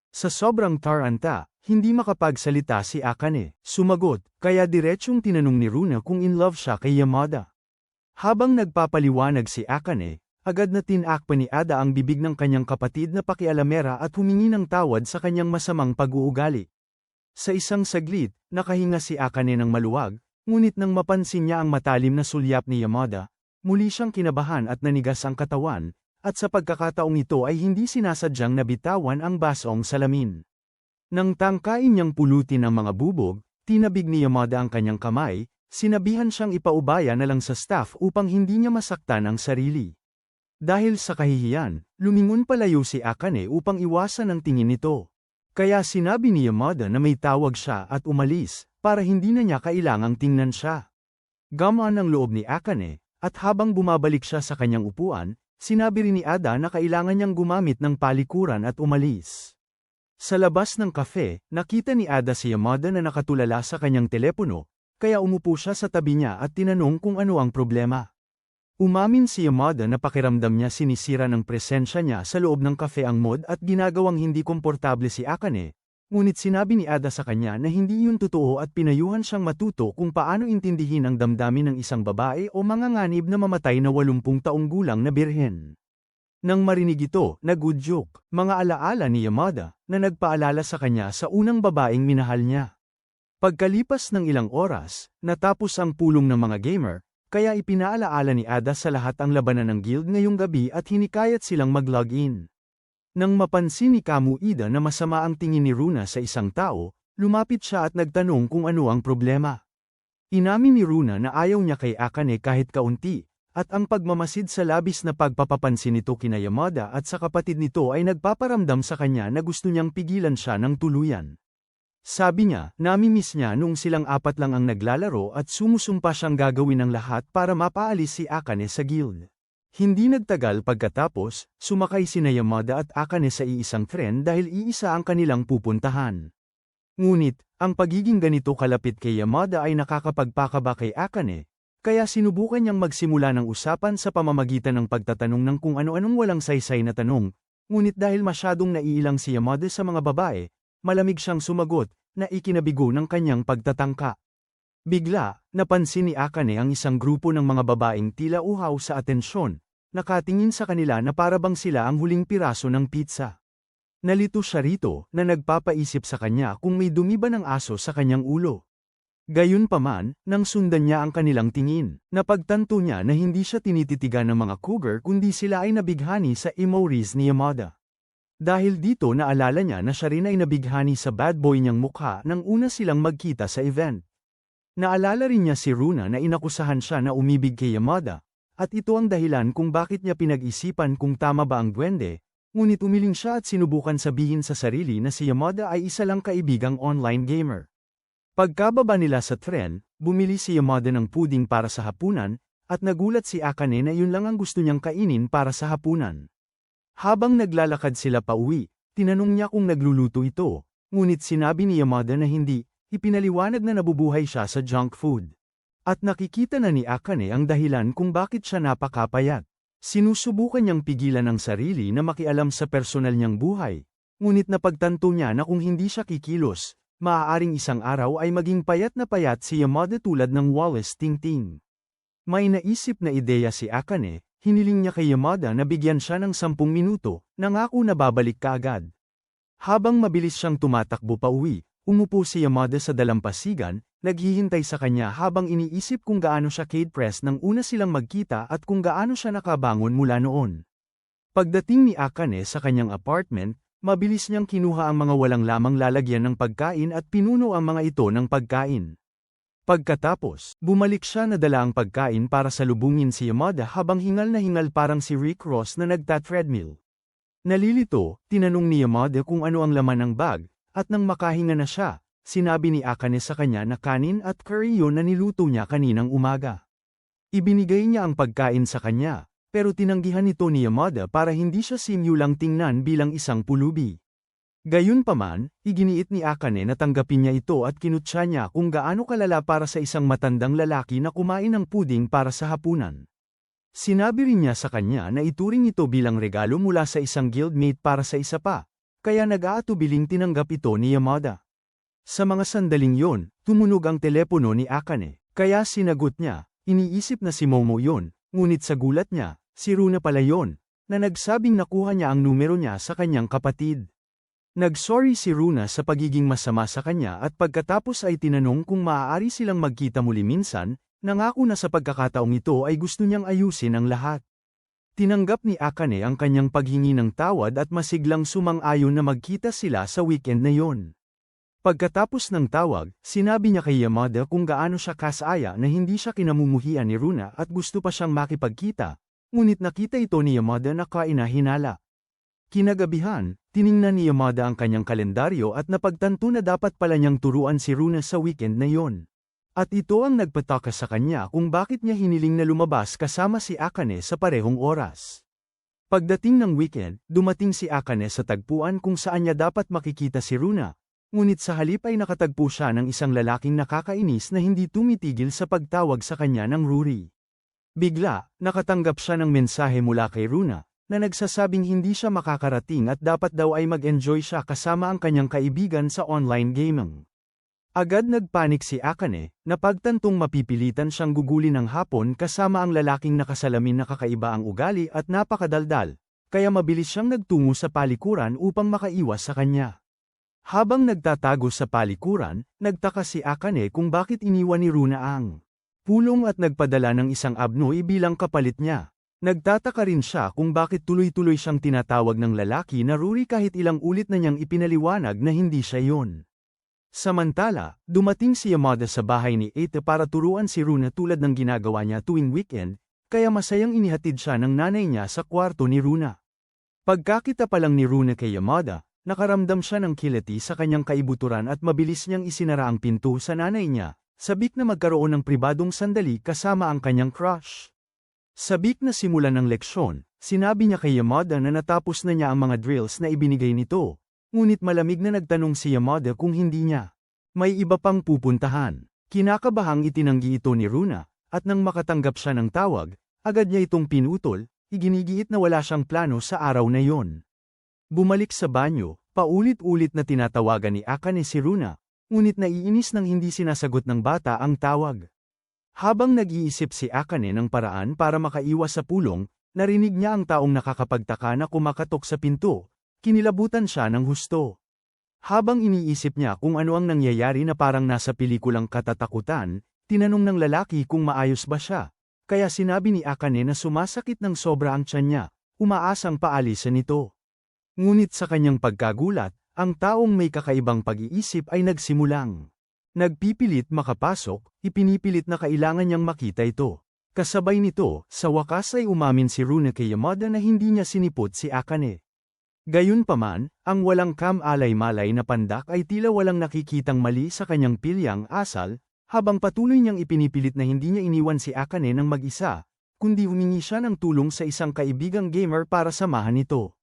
Sa sobrang taranta, hindi makapagsalita si Akane, sumagot, kaya diretsyong tinanong ni Runa kung in love siya kay Yamada. Habang nagpapaliwanag si Akane, agad na tinakpan ni Ada ang bibig ng kanyang kapatid na pakialamera at humingi ng tawad sa kanyang masamang pag-uugali. Sa isang saglit, nakahinga si Akane ng maluwag, ngunit nang mapansin niya ang matalim na sulyap ni Yamada, muli siyang kinabahan at nanigas ang katawan, at sa pagkakataong ito ay hindi sinasadyang nabitawan ang basong salamin. Nang tangkain niyang pulutin ang mga bubog, tinabig ni Yamada ang kanyang kamay, sinabihan siyang ipaubaya na lang sa staff upang hindi niya masaktan ang sarili. Dahil sa kahihiyan, lumingon palayo si Akane upang iwasan ang tingin nito. Kaya sinabi ni Yamada na may tawag siya at umalis, para hindi na niya kailangang tingnan siya. Gamaan ang loob ni Akane, at habang bumabalik siya sa kanyang upuan, sinabi rin ni Ada na kailangan niyang gumamit ng palikuran at umalis. Sa labas ng kafe, nakita ni Ada si Yamada na nakatulala sa kanyang telepono, kaya umupo siya sa tabi niya at tinanong kung ano ang problema. Umamin si Yamada na pakiramdam niya sinisira ng presensya niya sa loob ng kafe ang mod at ginagawang hindi komportable si Akane, ngunit sinabi ni Ada sa kanya na hindi yun totoo at pinayuhan siyang matuto kung paano intindihin ang damdamin ng isang babae o manganganib na mamatay na 80 taong gulang na birhen. Nang marinig ito, nagudyok, mga alaala ni Yamada, na nagpaalala sa kanya sa unang babaeng minahal niya. Pagkalipas ng ilang oras, natapos ang pulong ng mga gamer, kaya ipinaalaala ni Ada sa lahat ang labanan ng guild ngayong gabi at hinikayat silang mag-login. Nang mapansin ni Kamu Ida na masama ang tingin ni Runa sa isang tao, lumapit siya at nagtanong kung ano ang problema. Inamin ni Runa na ayaw niya kay Akane kahit kaunti, at ang pagmamasid sa labis na pagpapapansin nito kina Yamada at sa kapatid nito ay nagpaparamdam sa kanya na gusto niyang pigilan siya ng tuluyan. Sabi niya, nami-miss niya noong silang apat lang ang naglalaro at sumusumpa siyang gagawin ang lahat para mapaalis si Akane sa guild. Hindi nagtagal pagkatapos, sumakay sina Yamada at Akane sa iisang tren dahil iisa ang kanilang pupuntahan. Ngunit, ang pagiging ganito kalapit kay Yamada ay nakakapagpakaba kay Akane, kaya sinubukan niyang magsimula ng usapan sa pamamagitan ng pagtatanong ng kung ano-anong walang saysay na tanong, ngunit dahil masyadong naiilang si Yamada sa mga babae, malamig siyang sumagot, na ikinabigo ng kanyang pagtatangka. Bigla, napansin ni Akane ang isang grupo ng mga babaeng tila uhaw sa atensyon, nakatingin sa kanila na parabang sila ang huling piraso ng pizza. Nalito siya rito na nagpapaisip sa kanya kung may dumi ba ng aso sa kanyang ulo. Gayunpaman, nang sundan niya ang kanilang tingin, napagtanto niya na hindi siya tinititigan ng mga cougar kundi sila ay nabighani sa emories ni Yamada. Dahil dito naalala niya na siya rin ay nabighani sa bad boy niyang mukha nang una silang magkita sa event. Naalala rin niya si Runa na inakusahan siya na umibig kay Yamada, at ito ang dahilan kung bakit niya pinag-isipan kung tama ba ang duwende, ngunit umiling siya at sinubukan sabihin sa sarili na si Yamada ay isa lang kaibigang online gamer. Pagkababa nila sa tren, bumili si Yamada ng puding para sa hapunan, at nagulat si Akane na yun lang ang gusto niyang kainin para sa hapunan. Habang naglalakad sila pauwi, tinanong niya kung nagluluto ito, ngunit sinabi ni Yamada na hindi, ipinaliwanag na nabubuhay siya sa junk food. At nakikita na ni Akane ang dahilan kung bakit siya napakapayat. Sinusubukan niyang pigilan ang sarili na makialam sa personal niyang buhay, ngunit napagtanto niya na kung hindi siya kikilos, maaaring isang araw ay maging payat na payat si Yamada tulad ng Wallace Tingting. May naisip na ideya si Akane. Hiniling niya kay Yamada na bigyan siya ng 10 minuto, nangako na babalik kaagad. Habang mabilis siyang tumatakbo pa uwi, umupo si Yamada sa dalampasigan, naghihintay sa kanya habang iniisip kung gaano siya kade-pressed nang una silang magkita at kung gaano siya nakabangon mula noon. Pagdating ni Akane sa kanyang apartment, mabilis niyang kinuha ang mga walang lamang lalagyan ng pagkain at pinuno ang mga ito ng pagkain. Pagkatapos, bumalik siya na dala ang pagkain para salubungin si Yamada habang hingal na hingal parang si Rick Ross na nagta-treadmill. Nalilito, tinanong ni Yamada kung ano ang laman ng bag, at nang makahinga na siya, sinabi ni Akane sa kanya na kanin at curry yun na niluto niya kaninang umaga. Ibinigay niya ang pagkain sa kanya, pero tinanggihan ito ni Yamada para hindi siya simulang tingnan bilang isang pulubi. Gayunpaman, iginiit ni Akane na tanggapin niya ito at kinutya niya kung gaano kalala para sa isang matandang lalaki na kumain ng puding para sa hapunan. Sinabi rin niya sa kanya na ituring ito bilang regalo mula sa isang guildmate para sa isa pa, kaya nag-aatubiling tinanggap ito ni Yamada. Sa mga sandaling yon, tumunog ang telepono ni Akane, kaya sinagot niya, iniisip na si Momo yon, ngunit sa gulat niya, si Runa pala yon, na nagsabing nakuha niya ang numero niya sa kanyang kapatid. Nag-sorry si Runa sa pagiging masama sa kanya at pagkatapos ay tinanong kung maaari silang magkita muli minsan, nangako na sa pagkakataong ito ay gusto niyang ayusin ang lahat. Tinanggap ni Akane ang kanyang paghingi ng tawad at masiglang sumang-ayon na magkita sila sa weekend na yon. Pagkatapos ng tawag, sinabi niya kay Yamada kung gaano siya kasaya na hindi siya kinamumuhian ni Runa at gusto pa siyang makipagkita, ngunit nakita ito ni Yamada na kainahinala. Kinagabihan, tiningnan ni Yamada ang kanyang kalendaryo at napagtanto na dapat pala niyang turuan si Runa sa weekend na yon. At ito ang nagpataka sa kanya kung bakit niya hiniling na lumabas kasama si Akane sa parehong oras. Pagdating ng weekend, dumating si Akane sa tagpuan kung saan niya dapat makikita si Runa, ngunit sa halip ay nakatagpo siya ng isang lalaking nakakainis na hindi tumitigil sa pagtawag sa kanya ng Ruri. Bigla, nakatanggap siya ng mensahe mula kay Runa, na nagsasabing hindi siya makakarating at dapat daw ay mag-enjoy siya kasama ang kanyang kaibigan sa online gaming. Agad nagpanik si Akane, napagtantong mapipilitan siyang gugulin ng hapon kasama ang lalaking nakasalamin na kakaiba ang ugali at napakadaldal, kaya mabilis siyang nagtungo sa palikuran upang makaiwas sa kanya. Habang nagtatago sa palikuran, nagtaka si Akane kung bakit iniwan ni Runa ang pulong at nagpadala ng isang abnoy bilang kapalit niya. Nagtataka rin siya kung bakit tuloy-tuloy siyang tinatawag ng lalaki na Ruri kahit ilang ulit na niyang ipinaliwanag na hindi siya yon. Samantala, dumating si Yamada sa bahay ni Eita para turuan si Runa tulad ng ginagawa niya tuwing weekend, kaya masayang inihatid siya ng nanay niya sa kwarto ni Runa. Pagkakita pa lang ni Runa kay Yamada, nakaramdam siya ng kiliti sa kanyang kaibuturan at mabilis niyang isinara ang pinto sa nanay niya, sabik na magkaroon ng pribadong sandali kasama ang kanyang crush. Sabik na simulan ng leksyon, sinabi niya kay Yamada na natapos na niya ang mga drills na ibinigay nito, ngunit malamig na nagtanong si Yamada kung hindi niya may iba pang pupuntahan. Kinakabahang itinanggi ito ni Runa, at nang makatanggap siya ng tawag, agad niya itong pinutol, iginigiit na wala siyang plano sa araw na yon. Bumalik sa banyo, paulit-ulit na tinatawagan ni Akane si Runa, ngunit naiinis nang hindi sinasagot ng bata ang tawag. Habang nag-iisip si Akane ng paraan para makaiwas sa pulong, narinig niya ang taong nakakapagtaka na kumakatok sa pinto, kinilabutan siya ng husto. Habang iniisip niya kung ano ang nangyayari na parang nasa pelikulang katatakutan, tinanong ng lalaki kung maayos ba siya, kaya sinabi ni Akane na sumasakit ng sobra ang tiyan niya, umaasang paalisan nito. Ngunit sa kanyang pagkagulat, ang taong may kakaibang pag-iisip ay nagsimulang nagpipilit makapasok, ipinipilit na kailangan niyang makita ito. Kasabay nito, sa wakas ay umamin si Runa kay Yamada na hindi niya sinipot si Akane. Gayunpaman, ang walang kam-alay-malay na pandak ay tila walang nakikitang mali sa kanyang pilyang asal, habang patuloy niyang ipinipilit na hindi niya iniwan si Akane ng mag-isa, kundi humingi siya ng tulong sa isang kaibigang gamer para samahan ito.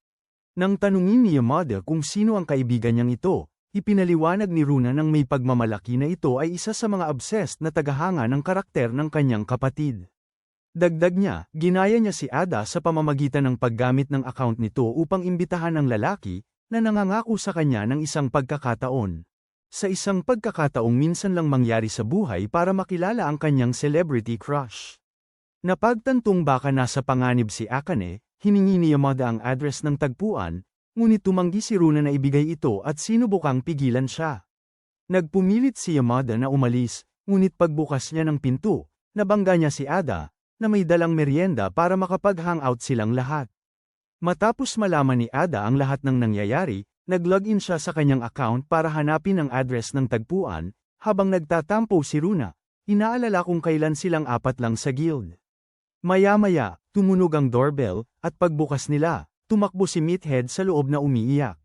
Nang tanungin ni Yamada kung sino ang kaibigan niyang ito, ipinaliwanag ni Runa nang may pagmamalaki na ito ay isa sa mga obsessed na tagahanga ng karakter ng kanyang kapatid. Dagdag niya, ginaya niya si Ada sa pamamagitan ng paggamit ng account nito upang imbitahan ang lalaki, na nangangako sa kanya ng isang pagkakataon. Sa isang pagkakataong minsan lang mangyari sa buhay para makilala ang kanyang celebrity crush. Napagtantong baka nasa panganib si Akane, hiningi ni Yamada ang address ng tagpuan, ngunit tumanggi si Runa na ibigay ito at sinubukang pigilan siya. Nagpumilit si Yamada na umalis, ngunit pagbukas niya ng pinto, nabangga niya si Ada, na may dalang merienda para makapag-hangout silang lahat. Matapos malaman ni Ada ang lahat ng nangyayari, nag-login siya sa kanyang account para hanapin ang address ng tagpuan, habang nagtatampo si Runa, inaalala kung kailan silang apat lang sa guild. Maya-maya, tumunog ang doorbell, at pagbukas nila, tumakbo si Meathead sa loob na umiiyak.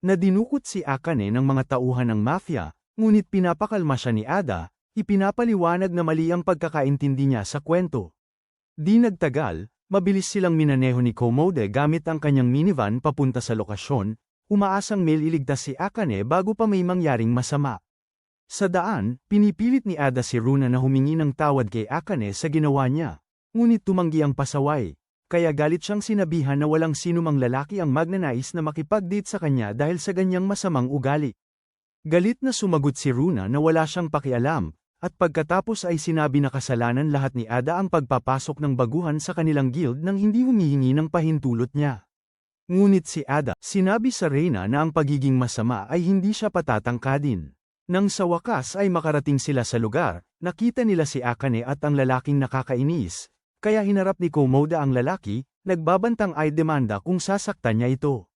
Nadinukot si Akane ng mga tauhan ng mafia, ngunit pinapakalma siya ni Ada, ipinapaliwanag na mali ang pagkakaintindi niya sa kwento. Di nagtagal, mabilis silang minaneho ni Komode gamit ang kanyang minivan papunta sa lokasyon, umaasang iligtas si Akane bago pa may mangyaring masama. Sa daan, pinipilit ni Ada si Runa na humingi ng tawad kay Akane sa ginawa niya. Ngunit tumanggi ang pasaway, kaya galit siyang sinabihan na walang sinumang lalaki ang magnanais na makipag-date sa kanya dahil sa ganyang masamang ugali. Galit na sumagot si Runa na wala siyang pakialam, at pagkatapos ay sinabi na kasalanan lahat ni Ada ang pagpapasok ng baguhan sa kanilang guild nang hindi humihingi ng pahintulot niya. Ngunit si Ada, sinabi sa Reyna na ang pagiging masama ay hindi siya patatangkadin. Nang sa wakas ay makarating sila sa lugar, nakita nila si Akane at ang lalaking nakakainis. Kaya hinarap ni Komoda ang lalaki, nagbabantang ay demanda kung sasaktan niya ito.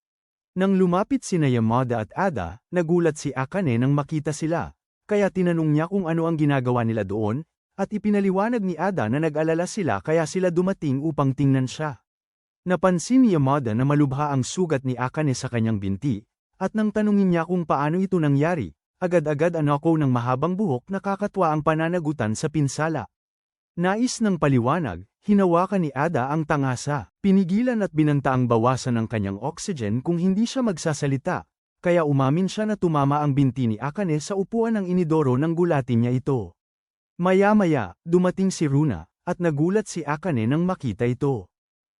Nang lumapit sina Yamada at Ada, nagulat si Akane nang makita sila, kaya tinanong niya kung ano ang ginagawa nila doon, at ipinaliwanag ni Ada na nag-alala sila kaya sila dumating upang tingnan siya. Napansin ni Yamada na malubha ang sugat ni Akane sa kanyang binti, at nang tanungin niya kung paano ito nangyari, agad-agad anako ng mahabang buhok nakakatwa ang pananagutan sa pinsala. Nais ng paliwanag, hinawakan ni Ada ang tangasa, pinigilan at binanta ang bawasan ng kanyang oxygen kung hindi siya magsasalita, kaya umamin siya na tumama ang binti ni Akane sa upuan ng inidoro nang gulatin niya ito. Maya-maya, dumating si Runa, at nagulat si Akane nang makita ito.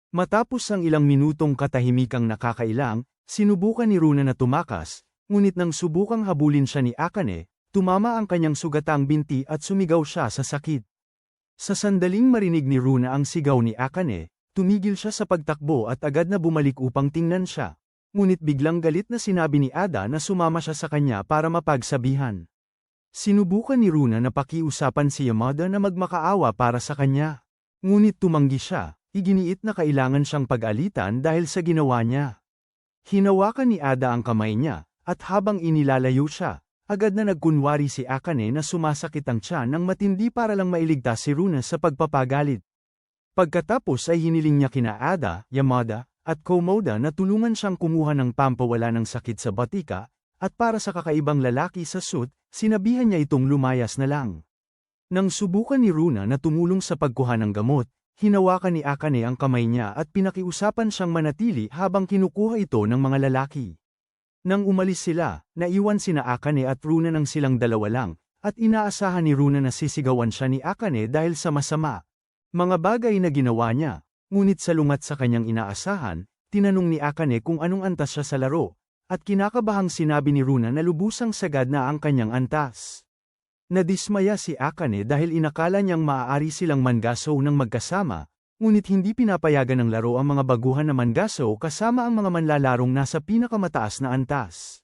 Matapos ang ilang minutong katahimikang nakakailang, sinubukan ni Runa na tumakas, ngunit nang subukang habulin siya ni Akane, tumama ang kanyang sugatang binti at sumigaw siya sa sakit. Sa sandaling marinig ni Runa ang sigaw ni Akane, tumigil siya sa pagtakbo at agad na bumalik upang tingnan siya. Ngunit biglang galit na sinabi ni Ada na sumama siya sa kanya para mapagsabihan. Sinubukan ni Runa na pakiusapan si Yamada na magmakaawa para sa kanya. Ngunit tumanggi siya, iginiit na kailangan siyang pag-alitan dahil sa ginawa niya. Hinawakan ni Ada ang kamay niya, at habang inilalayo siya, agad na nagkunwari si Akane na sumasakit ang tiyan ng matindi para lang mailigtas si Runa sa pagpapagalit. Pagkatapos ay hiniling niya kina Ada, Yamada, at Komoda na tulungan siyang kumuha ng pampawala ng sakit sa batika, at para sa kakaibang lalaki sa suit, sinabihan niya itong lumayas na lang. Nang subukan ni Runa na tumulong sa pagkuha ng gamot, hinawakan ni Akane ang kamay niya at pinakiusapan siyang manatili habang kinukuha ito ng mga lalaki. Nang umalis sila, naiwan sina Akane at Runa ng silang dalawa lang, at inaasahan ni Runa na sisigawan siya ni Akane dahil sa masama mga bagay na ginawa niya. Ngunit salungat sa kanyang inaasahan, tinanong ni Akane kung anong antas siya sa laro, at kinakabahang sinabi ni Runa na lubusang sagad na ang kanyang antas. Nadismaya si Akane dahil inakala niyang maaari silang mangaso ng magkasama, ngunit hindi pinapayagan ng laro ang mga baguhan na mangaso kasama ang mga manlalarong nasa pinakamataas na antas.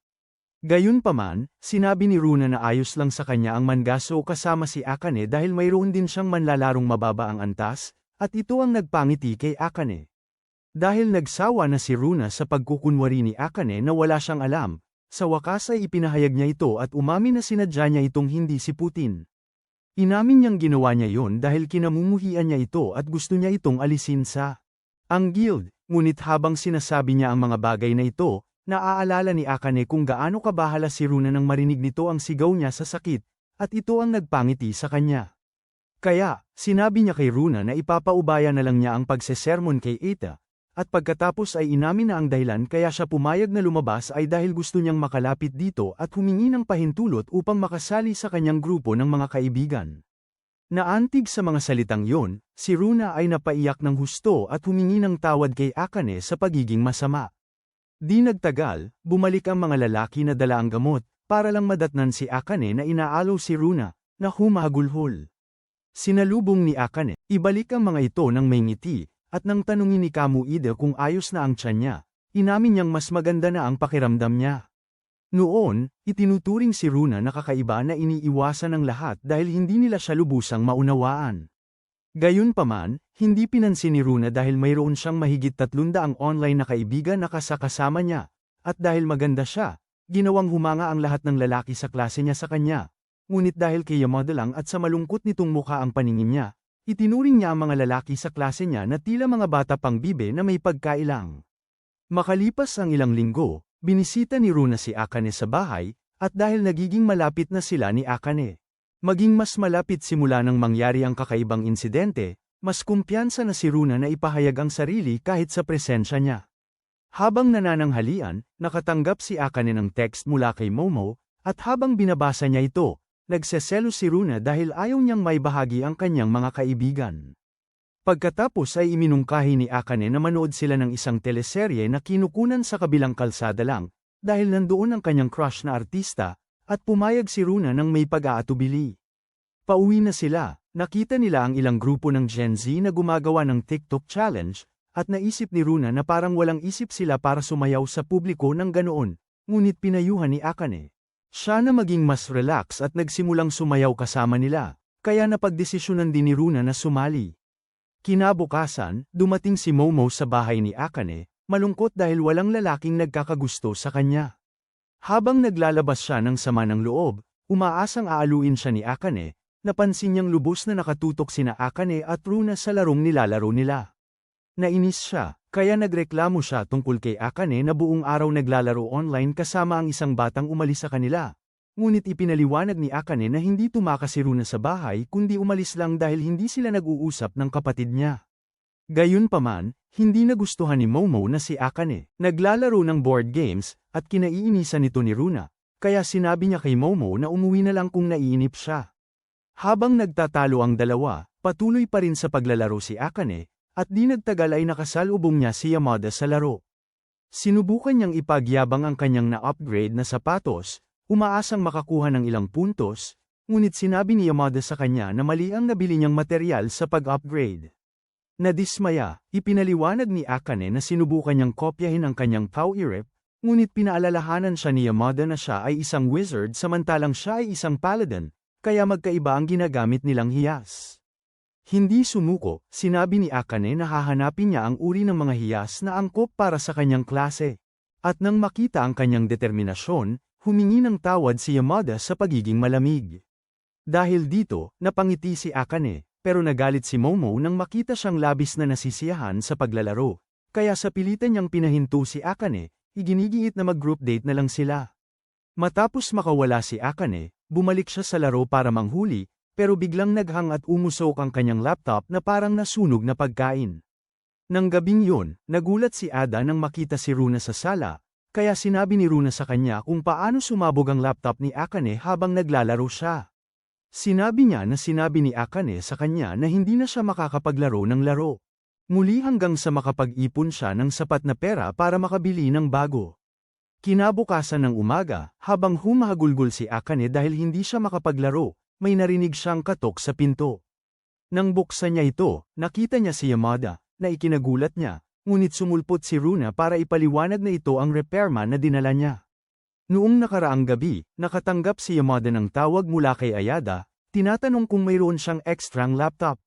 Gayunpaman, sinabi ni Runa na ayos lang sa kanya ang mangaso kasama si Akane dahil mayroon din siyang manlalarong mababa ang antas, at ito ang nagpangiti kay Akane. Dahil nagsawa na si Runa sa pagkukunwari ni Akane na wala siyang alam, sa wakas ay ipinahayag niya ito at umamin na sinadya niya itong hindi siputin. Inamin niyang ginawa niya yon dahil kinamumuhian niya ito at gusto niya itong alisin sa ang guild, ngunit habang sinasabi niya ang mga bagay na ito, naaalala ni Akane kung gaano kabahala si Runa nang marinig nito ang sigaw niya sa sakit, at ito ang nagpangiti sa kanya. Kaya, sinabi niya kay Runa na ipapaubaya na lang niya ang pagsesermon kay Eita, at pagkatapos ay inamin na ang dahilan kaya siya pumayag na lumabas ay dahil gusto niyang makalapit dito at humingi ng pahintulot upang makasali sa kanyang grupo ng mga kaibigan. Naantig sa mga salitang yon, si Runa ay napaiyak ng husto at humingi ng tawad kay Akane sa pagiging masama. Di nagtagal, bumalik ang mga lalaki na dala ang gamot, para lang madatnan si Akane na inaalaw si Runa, na humahagulhol. Sinalubong ni Akane, ibalik ang mga ito ng may ngiti, at nang tanungin ni Kamuide kung ayos na ang tiyan niya, inamin niyang mas maganda na ang pakiramdam niya. Noon, itinuturing si Runa na kakaiba na iniiwasan ng lahat dahil hindi nila siya lubusang maunawaan. Gayunpaman, hindi pinansin ni Runa dahil mayroon siyang mahigit 300 online na kaibigan na kasama niya, at dahil maganda siya, ginawang humanga ang lahat ng lalaki sa klase niya sa kanya. Ngunit dahil kay Yamada lang at sa malungkot nitong mukha ang paningin niya, itinuring niya ang mga lalaki sa klase niya na tila mga bata pang bibe na may pagkailang. Makalipas ang ilang linggo, binisita ni Runa si Akane sa bahay, at dahil nagiging malapit na sila ni Akane, maging mas malapit simula nang mangyari ang kakaibang insidente, mas kumpiyansa na si Runa na ipahayag ang sarili kahit sa presensya niya. Habang nanananghalian, nakatanggap si Akane ng text mula kay Momo, at habang binabasa niya ito, nagseselos si Runa dahil ayaw niyang maibahagi ang kanyang mga kaibigan. Pagkatapos ay iminungkahi ni Akane na manood sila ng isang teleserye na kinukunan sa kabilang kalsada lang, dahil nandoon ang kanyang crush na artista, at pumayag si Runa nang may pag-aatubili. Pauwi na sila, nakita nila ang ilang grupo ng Gen Z na gumagawa ng TikTok challenge, at naisip ni Runa na parang walang isip sila para sumayaw sa publiko ng ganoon, ngunit pinayuhan ni Akane siya na maging mas relax at nagsimulang sumayaw kasama nila, kaya napagdesisyonan din ni Runa na sumali. Kinabukasan, dumating si Momo sa bahay ni Akane, malungkot dahil walang lalaking nagkakagusto sa kanya. Habang naglalabas siya ng sama ng loob, umaasang aaluin siya ni Akane, napansin niyang lubos na nakatutok sina Akane at Runa sa larong nilalaro nila. Nainis siya, kaya nagreklamo siya tungkol kay Akane na buong araw naglalaro online kasama ang isang batang umalis sa kanila. Ngunit ipinaliwanag ni Akane na hindi tumakas si Runa sa bahay kundi umalis lang dahil hindi sila nag-uusap ng kapatid niya. Gayunpaman, hindi nagustuhan ni Momo na si Akane naglalaro ng board games, at kinaiinisan nito ni Runa, kaya sinabi niya kay Momo na umuwi na lang kung naiinip siya. Habang nagtatalo ang dalawa, patuloy pa rin sa paglalaro si Akane, at di nagtagal ay nakasalubong niya si Yamada sa laro. Sinubukan niyang ipagyabang ang kanyang na-upgrade na sapatos, umaasang makakuha ng ilang puntos, ngunit sinabi ni Yamada sa kanya na mali ang nabili niyang material sa pag-upgrade. Nadismaya, ipinaliwanag ni Akane na sinubukan niyang kopyahin ang kanyang power-up, ngunit pinaalalahanan siya ni Yamada na siya ay isang wizard samantalang siya ay isang paladin, kaya magkaiba ang ginagamit nilang hiyas. Hindi sumuko, sinabi ni Akane na hahanapin niya ang uri ng mga hiyas na angkop para sa kanyang klase. At nang makita ang kanyang determinasyon, humingi ng tawad si Yamada sa pagiging malamig. Dahil dito, napangiti si Akane, pero nagalit si Momo nang makita siyang labis na nasisiyahan sa paglalaro, kaya sa pilitan niyang pinahinto si Akane, iginigiit na mag-group date na lang sila. Matapos makawala si Akane, bumalik siya sa laro para manghuli, pero biglang naghang at umusok ang kanyang laptop na parang nasunog na pagkain. Nang gabing yun, nagulat si Ada nang makita si Runa sa sala, kaya sinabi ni Runa sa kanya kung paano sumabog ang laptop ni Akane habang naglalaro siya. Sinabi niya na sinabi ni Akane sa kanya na hindi na siya makakapaglaro ng laro. Muli hanggang sa makapag-ipon siya ng sapat na pera para makabili ng bago. Kinabukasan ng umaga, habang humahagulgol si Akane dahil hindi siya makapaglaro, may narinig siyang katok sa pinto. Nang buksan niya ito, nakita niya si Yamada, na ikinagulat niya, ngunit sumulpot si Runa para ipaliwanag na ito ang repairman na dinala niya. Noong nakaraang gabi, nakatanggap si Yamada ng tawag mula kay Ayada, tinatanong kung mayroon siyang ekstrang laptop.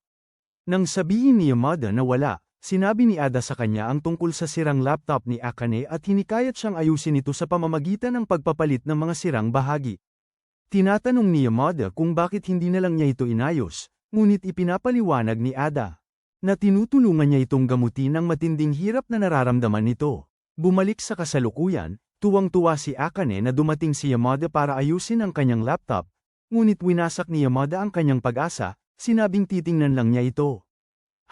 Nang sabihin ni Yamada na wala, sinabi ni Ada sa kanya ang tungkol sa sirang laptop ni Akane at hinikayat siyang ayusin ito sa pamamagitan ng pagpapalit ng mga sirang bahagi. Tinatanong ni Yamada kung bakit hindi na lang niya ito inayos, ngunit ipinapaliwanag ni Ada na tinutulungan niya itong gamutin ang matinding hirap na nararamdaman nito. Bumalik sa kasalukuyan, tuwang-tuwa si Akane na dumating si Yamada para ayusin ang kanyang laptop, ngunit winasak ni Yamada ang kanyang pag-asa, sinabing titingnan lang niya ito.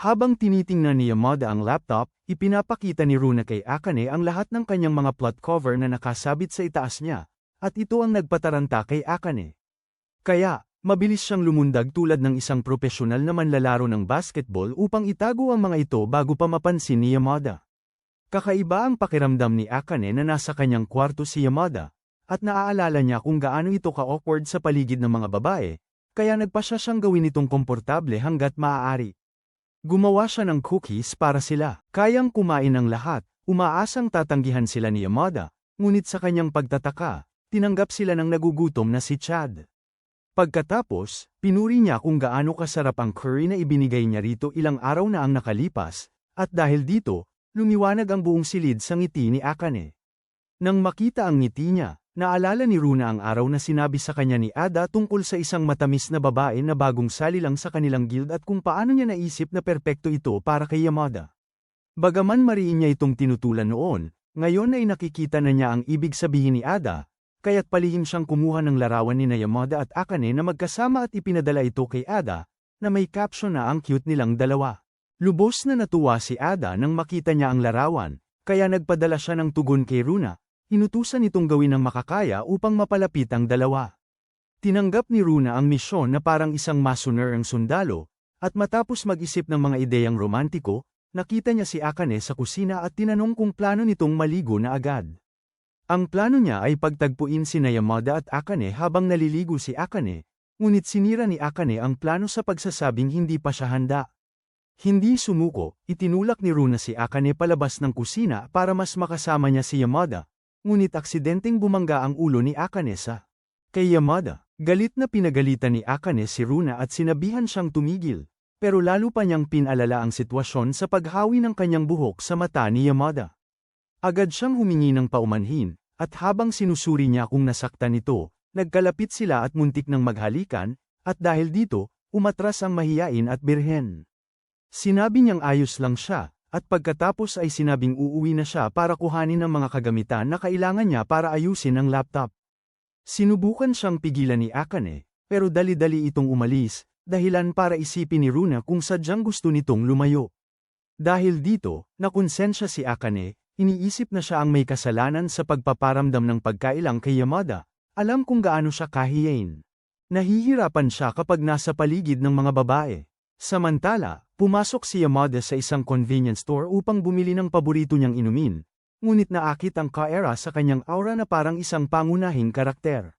Habang tinitingnan ni Yamada ang laptop, ipinapakita ni Runa kay Akane ang lahat ng kanyang mga plot cover na nakasabit sa itaas niya, at ito ang nagpataranta kay Akane. Kaya, mabilis siyang lumundag tulad ng isang profesional na manlalaro ng basketball upang itago ang mga ito bago pa mapansin ni Yamada. Kakaiba ang pakiramdam ni Akane na nasa kanyang kwarto si Yamada, at naaalala niya kung gaano ito ka-awkward sa paligid ng mga babae, kaya nagpasya siyang gawin itong komportable hanggat maaari. Gumawa siya ng cookies para sila. Kayang kumain ng lahat, umaasang tatanggihan sila ni Yamada, ngunit sa kanyang pagtataka, tinanggap sila ng nagugutom na si Chad. Pagkatapos, pinuri niya kung gaano kasarap ang curry na ibinigay niya rito ilang araw na ang nakalipas, at dahil dito, lumiwanag ang buong silid sa ngiti ni Akane. Nang makita ang ngiti niya, naalala ni Runa ang araw na sinabi sa kanya ni Ada tungkol sa isang matamis na babae na bagong sali lang sa kanilang guild at kung paano niya naisip na perpekto ito para kay Yamada. Bagaman mariin niya itong tinutulan noon, ngayon ay nakikita na niya ang ibig sabihin ni Ada, kaya't palihim siyang kumuha ng larawan ni Yamada at Akane na magkasama at ipinadala ito kay Ada, na may caption na ang cute nilang dalawa. Lubos na natuwa si Ada nang makita niya ang larawan, kaya nagpadala siya ng tugon kay Runa, inutusan itong gawin ng makakaya upang mapalapit ang dalawa. Tinanggap ni Runa ang misyon na parang isang masoner ang sundalo, at matapos mag-isip ng mga ideyang romantiko, nakita niya si Akane sa kusina at tinanong kung plano nitong maligo na agad. Ang plano niya ay pagtagpuin si Yamada at Akane habang naliligo si Akane, ngunit sinira ni Akane ang plano sa pagsasabing hindi pa siya handa. Hindi sumuko, itinulak ni Runa si Akane palabas ng kusina para mas makasama niya si Yamada, ngunit aksidenteng bumangga ang ulo ni Akane sa kay Yamada. Galit na pinagalitan ni Akane si Runa at sinabihan siyang tumigil, pero lalo pa niyang pinalala ang sitwasyon sa paghawi ng kanyang buhok sa mata ni Yamada. Agad siyang humingi ng paumanhin, at habang sinusuri niya kung nasaktan ito, nagkalapit sila at muntik ng maghalikan, at dahil dito, umatras ang mahiyain at birhen. Sinabi niyang ayos lang siya, at pagkatapos ay sinabing uuwi na siya para kuhanin ang mga kagamitan na kailangan niya para ayusin ang laptop. Sinubukan siyang pigilan ni Akane, pero dali-dali itong umalis, dahilan para isipin ni Runa kung sadyang gusto nitong lumayo. Dahil dito, nakonsensya si Akane, iniisip na siya ang may kasalanan sa pagpaparamdam ng pagkailang kay Yamada, alam kung gaano siya kahiyain. Nahihirapan siya kapag nasa paligid ng mga babae. Samantala, pumasok si Yamada sa isang convenience store upang bumili ng paborito niyang inumin, ngunit naakit ang Kaera sa kanyang aura na parang isang pangunahing karakter.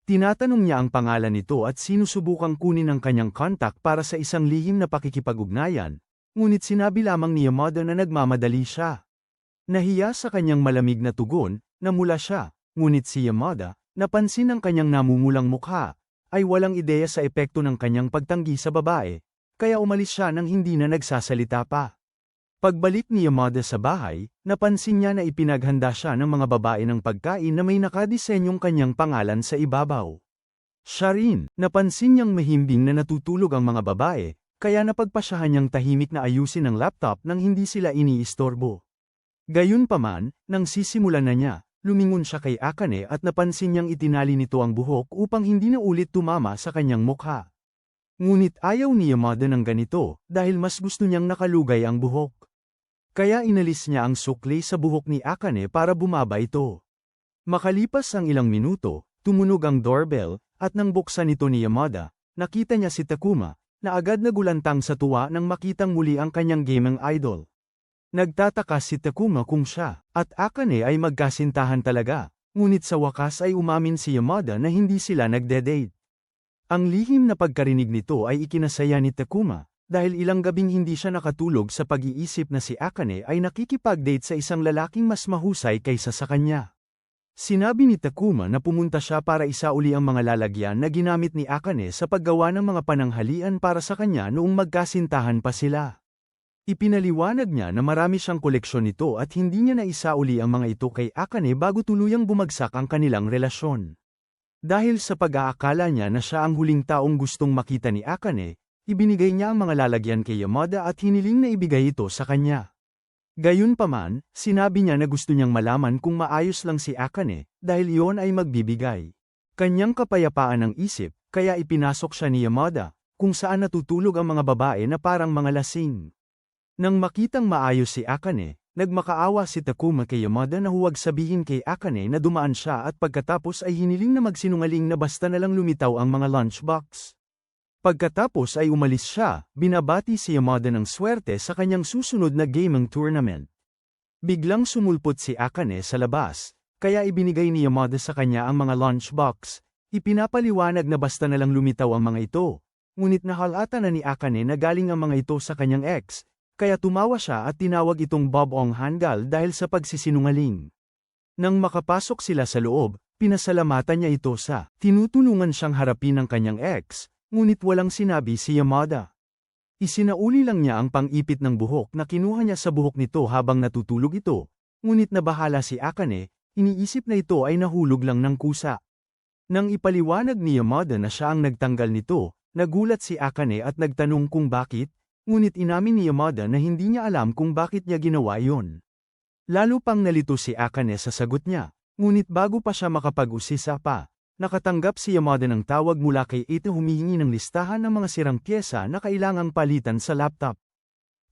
Tinatanong niya ang pangalan nito at sinusubukang kunin ang kanyang contact para sa isang lihim na pakikipag-ugnayan, ngunit sinabi lamang ni Yamada na nagmamadali siya. Nahiya sa kanyang malamig na tugon, namula siya, ngunit si Yamada, napansin ang kanyang namumulang mukha, ay walang ideya sa epekto ng kanyang pagtanggi sa babae, kaya umalis siya nang hindi na nagsasalita pa. Pagbalik ni Yamada sa bahay, napansin niya na ipinaghanda siya ng mga babae ng pagkain na may nakadisenyong kanyang pangalan sa ibabaw. Siya rin, napansin niyang mahimbing na natutulog ang mga babae, kaya napagpasyahan niyang tahimik na ayusin ang laptop nang hindi sila iniistorbo. Gayunpaman, nang sisimulan na niya, lumingon siya kay Akane at napansin niyang itinali nito ang buhok upang hindi na ulit tumama sa kanyang mukha. Ngunit ayaw ni Yamada ng ganito, dahil mas gusto niyang nakalugay ang buhok. Kaya inalis niya ang sukli sa buhok ni Akane para bumaba ito. Makalipas ang ilang minuto, tumunog ang doorbell, at nang buksan ito ni Yamada, nakita niya si Takuma, na agad nagulantang sa tuwa nang makitang muli ang kanyang gaming idol. Nagtataka si Takuma kung siya at Akane ay magkasintahan talaga, ngunit sa wakas ay umamin si Yamada na hindi sila nagde-date. Ang lihim na pagkarinig nito ay ikinasaya ni Takuma, dahil ilang gabing hindi siya nakatulog sa pag-iisip na si Akane ay nakikipag-date sa isang lalaking mas mahusay kaysa sa kanya. Sinabi ni Takuma na pumunta siya para isauli ang mga lalagyan na ginamit ni Akane sa paggawa ng mga pananghalian para sa kanya noong magkasintahan pa sila. Ipinaliwanag niya na marami siyang koleksyon nito at hindi niya naisauli ang mga ito kay Akane bago tuluyang bumagsak ang kanilang relasyon. Dahil sa pag-aakala niya na siya ang huling taong gustong makita ni Akane, ibinigay niya ang mga lalagyan kay Yamada at hiniling na ibigay ito sa kanya. Gayunpaman, sinabi niya na gusto niyang malaman kung maayos lang si Akane, dahil iyon ay magbibigay kanyang kapayapaan ng isip, kaya ipinasok siya ni Yamada, kung saan natutulog ang mga babae na parang mga lasing. Nang makitang maayos si Akane, nagmakaawa si Takuma kay Yamada na huwag sabihin kay Akane na dumaan siya at pagkatapos ay hiniling na magsinungaling na basta na lang lumitaw ang mga lunchbox. Pagkatapos ay umalis siya, binabati si Yamada ng swerte sa kanyang susunod na gaming tournament. Biglang sumulpot si Akane sa labas, kaya ibinigay ni Yamada sa kanya ang mga lunchbox. Ipinapaliwanag na basta na lang lumitaw ang mga ito, ngunit nahalata na ni Akane na galing ang mga ito sa kanyang ex, kaya tumawa siya at tinawag itong Bob Ong Hangal dahil sa pagsisinungaling. Nang makapasok sila sa loob, pinasalamatan niya ito sa tinutulungan siyang harapin ng kanyang ex, ngunit walang sinabi si Yamada. Isinauli lang niya ang pang-ipit ng buhok na kinuha niya sa buhok nito habang natutulog ito, ngunit nabahala si Akane, iniisip na ito ay nahulog lang ng kusa. Nang ipaliwanag ni Yamada na siya ang nagtanggal nito, nagulat si Akane at nagtanong kung bakit, ngunit inamin ni Yamada na hindi niya alam kung bakit niya ginawa iyon. Lalo pang nalito si Akane sa sagot niya, ngunit bago pa siya makapag-usisa pa, nakatanggap si Yamada ng tawag mula kay Ito humihingi ng listahan ng mga sirang pyesa na kailangang palitan sa laptop.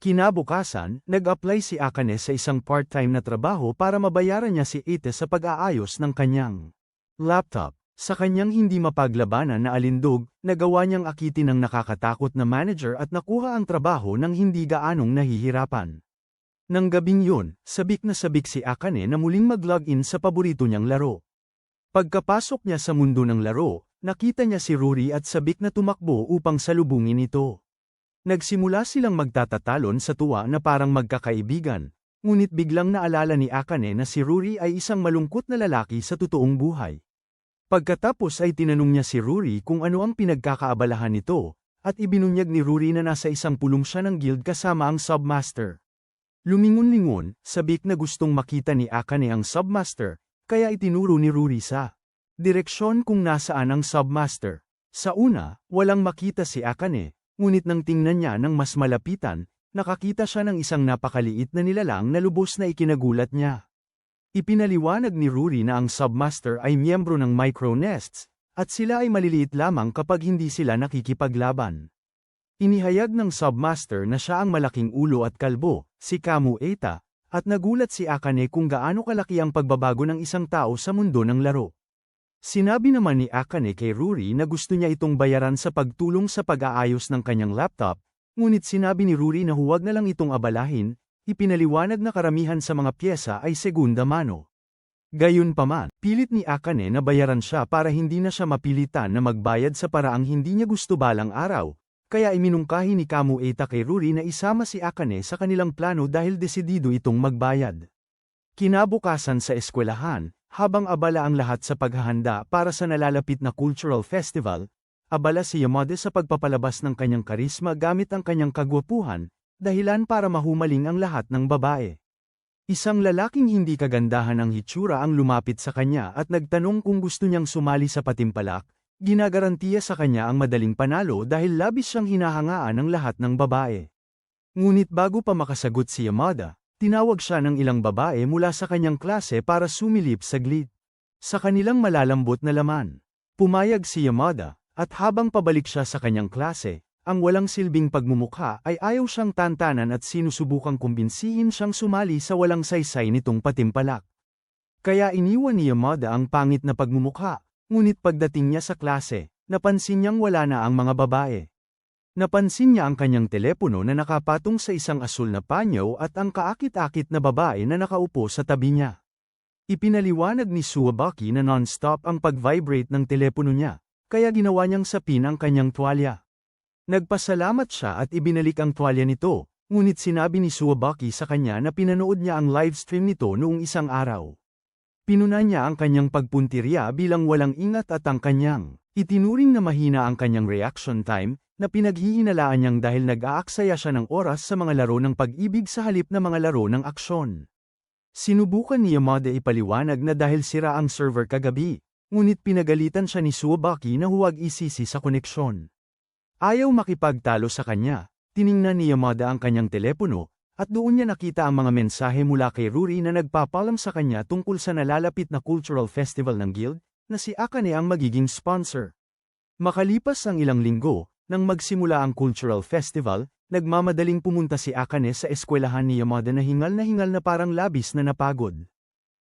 Kinabukasan, nag-apply si Akane sa isang part-time na trabaho para mabayaran niya si Ito sa pag-aayos ng kanyang laptop. Sa kanyang hindi mapaglabanan na alindog, nagawa niyang akitin ng nakakatakot na manager at nakuha ang trabaho ng hindi gaanong nahihirapan. Nang gabing yun, sabik na sabik si Akane na muling mag-login sa paborito niyang laro. Pagkapasok niya sa mundo ng laro, nakita niya si Ruri at sabik na tumakbo upang salubungin ito. Nagsimula silang magtatatalon sa tuwa na parang magkakaibigan, ngunit biglang naalala ni Akane na si Ruri ay isang malungkot na lalaki sa totoong buhay. Pagkatapos ay tinanong niya si Ruri kung ano ang pinagkakaabalahan nito, at ibinunyag ni Ruri na nasa isang pulong siya ng guild kasama ang Submaster. Lumingon-lingon, sabik na gustong makita ni Akane ang Submaster, kaya itinuro ni Ruri sa direksyon kung nasaan ang Submaster. Sa una, walang makita si Akane, ngunit nang tingnan niya ng mas malapitan, nakakita siya ng isang napakaliit na nilalang na lubos na ikinagulat niya. Ipinaliwanag ni Ruri na ang Submaster ay miyembro ng Micronests, at sila ay maliliit lamang kapag hindi sila nakikipaglaban. Inihayag ng Submaster na siya ang malaking ulo at kalbo, si Kamu Eita, at nagulat si Akane kung gaano kalaki ang pagbabago ng isang tao sa mundo ng laro. Sinabi naman ni Akane kay Ruri na gusto niya itong bayaran sa pagtulong sa pag-aayos ng kanyang laptop, ngunit sinabi ni Ruri na huwag na lang itong abalahin. Ipinaliwanag na karamihan sa mga pyesa ay segunda mano. Gayunpaman, pilit ni Akane na bayaran siya para hindi na siya mapilitan na magbayad sa paraang hindi niya gusto balang araw, kaya iminungkahi ni Kamu Eita kay Ruri na isama si Akane sa kanilang plano dahil desidido itong magbayad. Kinabukasan sa eskwelahan, habang abala ang lahat sa paghahanda para sa nalalapit na cultural festival, abala si Yamada sa pagpapalabas ng kanyang karisma gamit ang kanyang kagwapuhan, dahilan para mahumaling ang lahat ng babae. Isang lalaking hindi kagandahan ang hitsura ang lumapit sa kanya at nagtanong kung gusto niyang sumali sa patimpalak, ginagarantiya sa kanya ang madaling panalo dahil labis siyang hinahangaan ng lahat ng babae. Ngunit bago pa makasagot si Yamada, Tinawag siya ng ilang babae mula sa kanyang klase para sumilip saglit sa kanilang malalambot na laman. Pumayag si Yamada, at habang pabalik siya sa kanyang klase, ang walang silbing pagmumukha ay ayaw siyang tantanan at sinusubukang kumbinsihin siyang sumali sa walang saysay nitong patimpalak. Kaya iniwan ni Yamada ang pangit na pagmumukha, ngunit pagdating niya sa klase, napansin niyang wala na ang mga babae. Napansin niya ang kanyang telepono na nakapatong sa isang asul na panyo at ang kaakit-akit na babae na nakaupo sa tabi niya. Ipinaliwanag ni Tsubaki na non-stop ang pag-vibrate ng telepono niya, kaya ginawa niyang sapin ang kanyang tuwalya. Nagpasalamat siya at ibinalik ang tuwalya nito, ngunit sinabi ni Tsubaki sa kanya na pinanood niya ang livestream nito noong isang araw. Pinuna niya ang kanyang pagpuntirya bilang walang ingat at ang kanyang itinuring na mahina ang kanyang reaction time, na pinaghihinalaan niyang dahil nag-aaksaya siya ng oras sa mga laro ng pag-ibig sa halip na mga laro ng aksyon. Sinubukan ni Yamada ipaliwanag na dahil sira ang server kagabi, ngunit pinagalitan siya ni Tsubaki na huwag isisi sa koneksyon. Ayaw makipagtalo sa kanya, tiningnan ni Yamada ang kanyang telepono, at doon niya nakita ang mga mensahe mula kay Ruri na nagpapalam sa kanya tungkol sa nalalapit na cultural festival ng guild, na si Akane ang magiging sponsor. Makalipas ang ilang linggo, nang magsimula ang cultural festival, nagmamadaling pumunta si Akane sa eskwelahan ni Yamada na hingal na parang labis na napagod.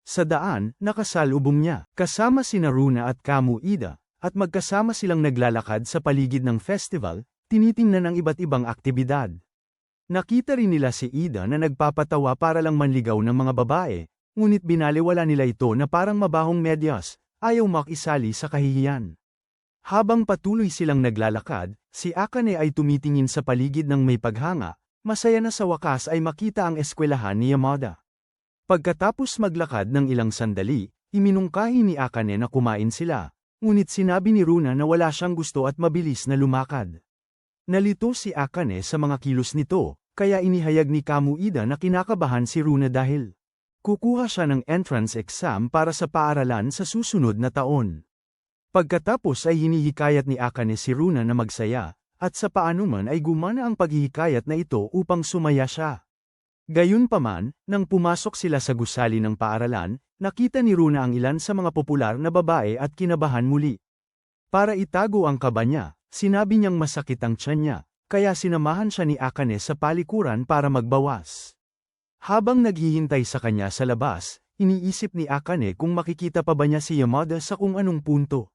Sa daan, nakasalubong niya, kasama sina Runa at Kamu Ida, at magkasama silang naglalakad sa paligid ng festival, tinitingnan ang iba't ibang aktibidad. Nakita rin nila si Ida na nagpapatawa para lang manligaw ng mga babae, ngunit binaliwala nila ito na parang mabahong medyas, ayaw makisali sa kahihiyan. Habang patuloy silang naglalakad, si Akane ay tumitingin sa paligid ng may paghanga, masaya na sa wakas ay makita ang eskwelahan ni Yamada. Pagkatapos maglakad ng ilang sandali, iminungkahi ni Akane na kumain sila, ngunit sinabi ni Runa na wala siyang gusto at mabilis na lumakad. Nalito si Akane sa mga kilos nito, kaya inihayag ni Kamu Ida na kinakabahan si Runa dahil kukuha siya ng entrance exam para sa paaralan sa susunod na taon. Pagkatapos ay hinihikayat ni Akane si Runa na magsaya, at sa paanuman ay gumana ang paghihikayat na ito upang sumaya siya. Gayunpaman, nang pumasok sila sa gusali ng paaralan, nakita ni Runa ang ilan sa mga popular na babae at kinabahan muli. Para itago ang kaba niya, sinabi niyang masakit ang tiyan niya, kaya sinamahan siya ni Akane sa palikuran para magbawas. Habang naghihintay sa kanya sa labas, iniisip ni Akane kung makikita pa ba niya si Yamada sa kung anong punto.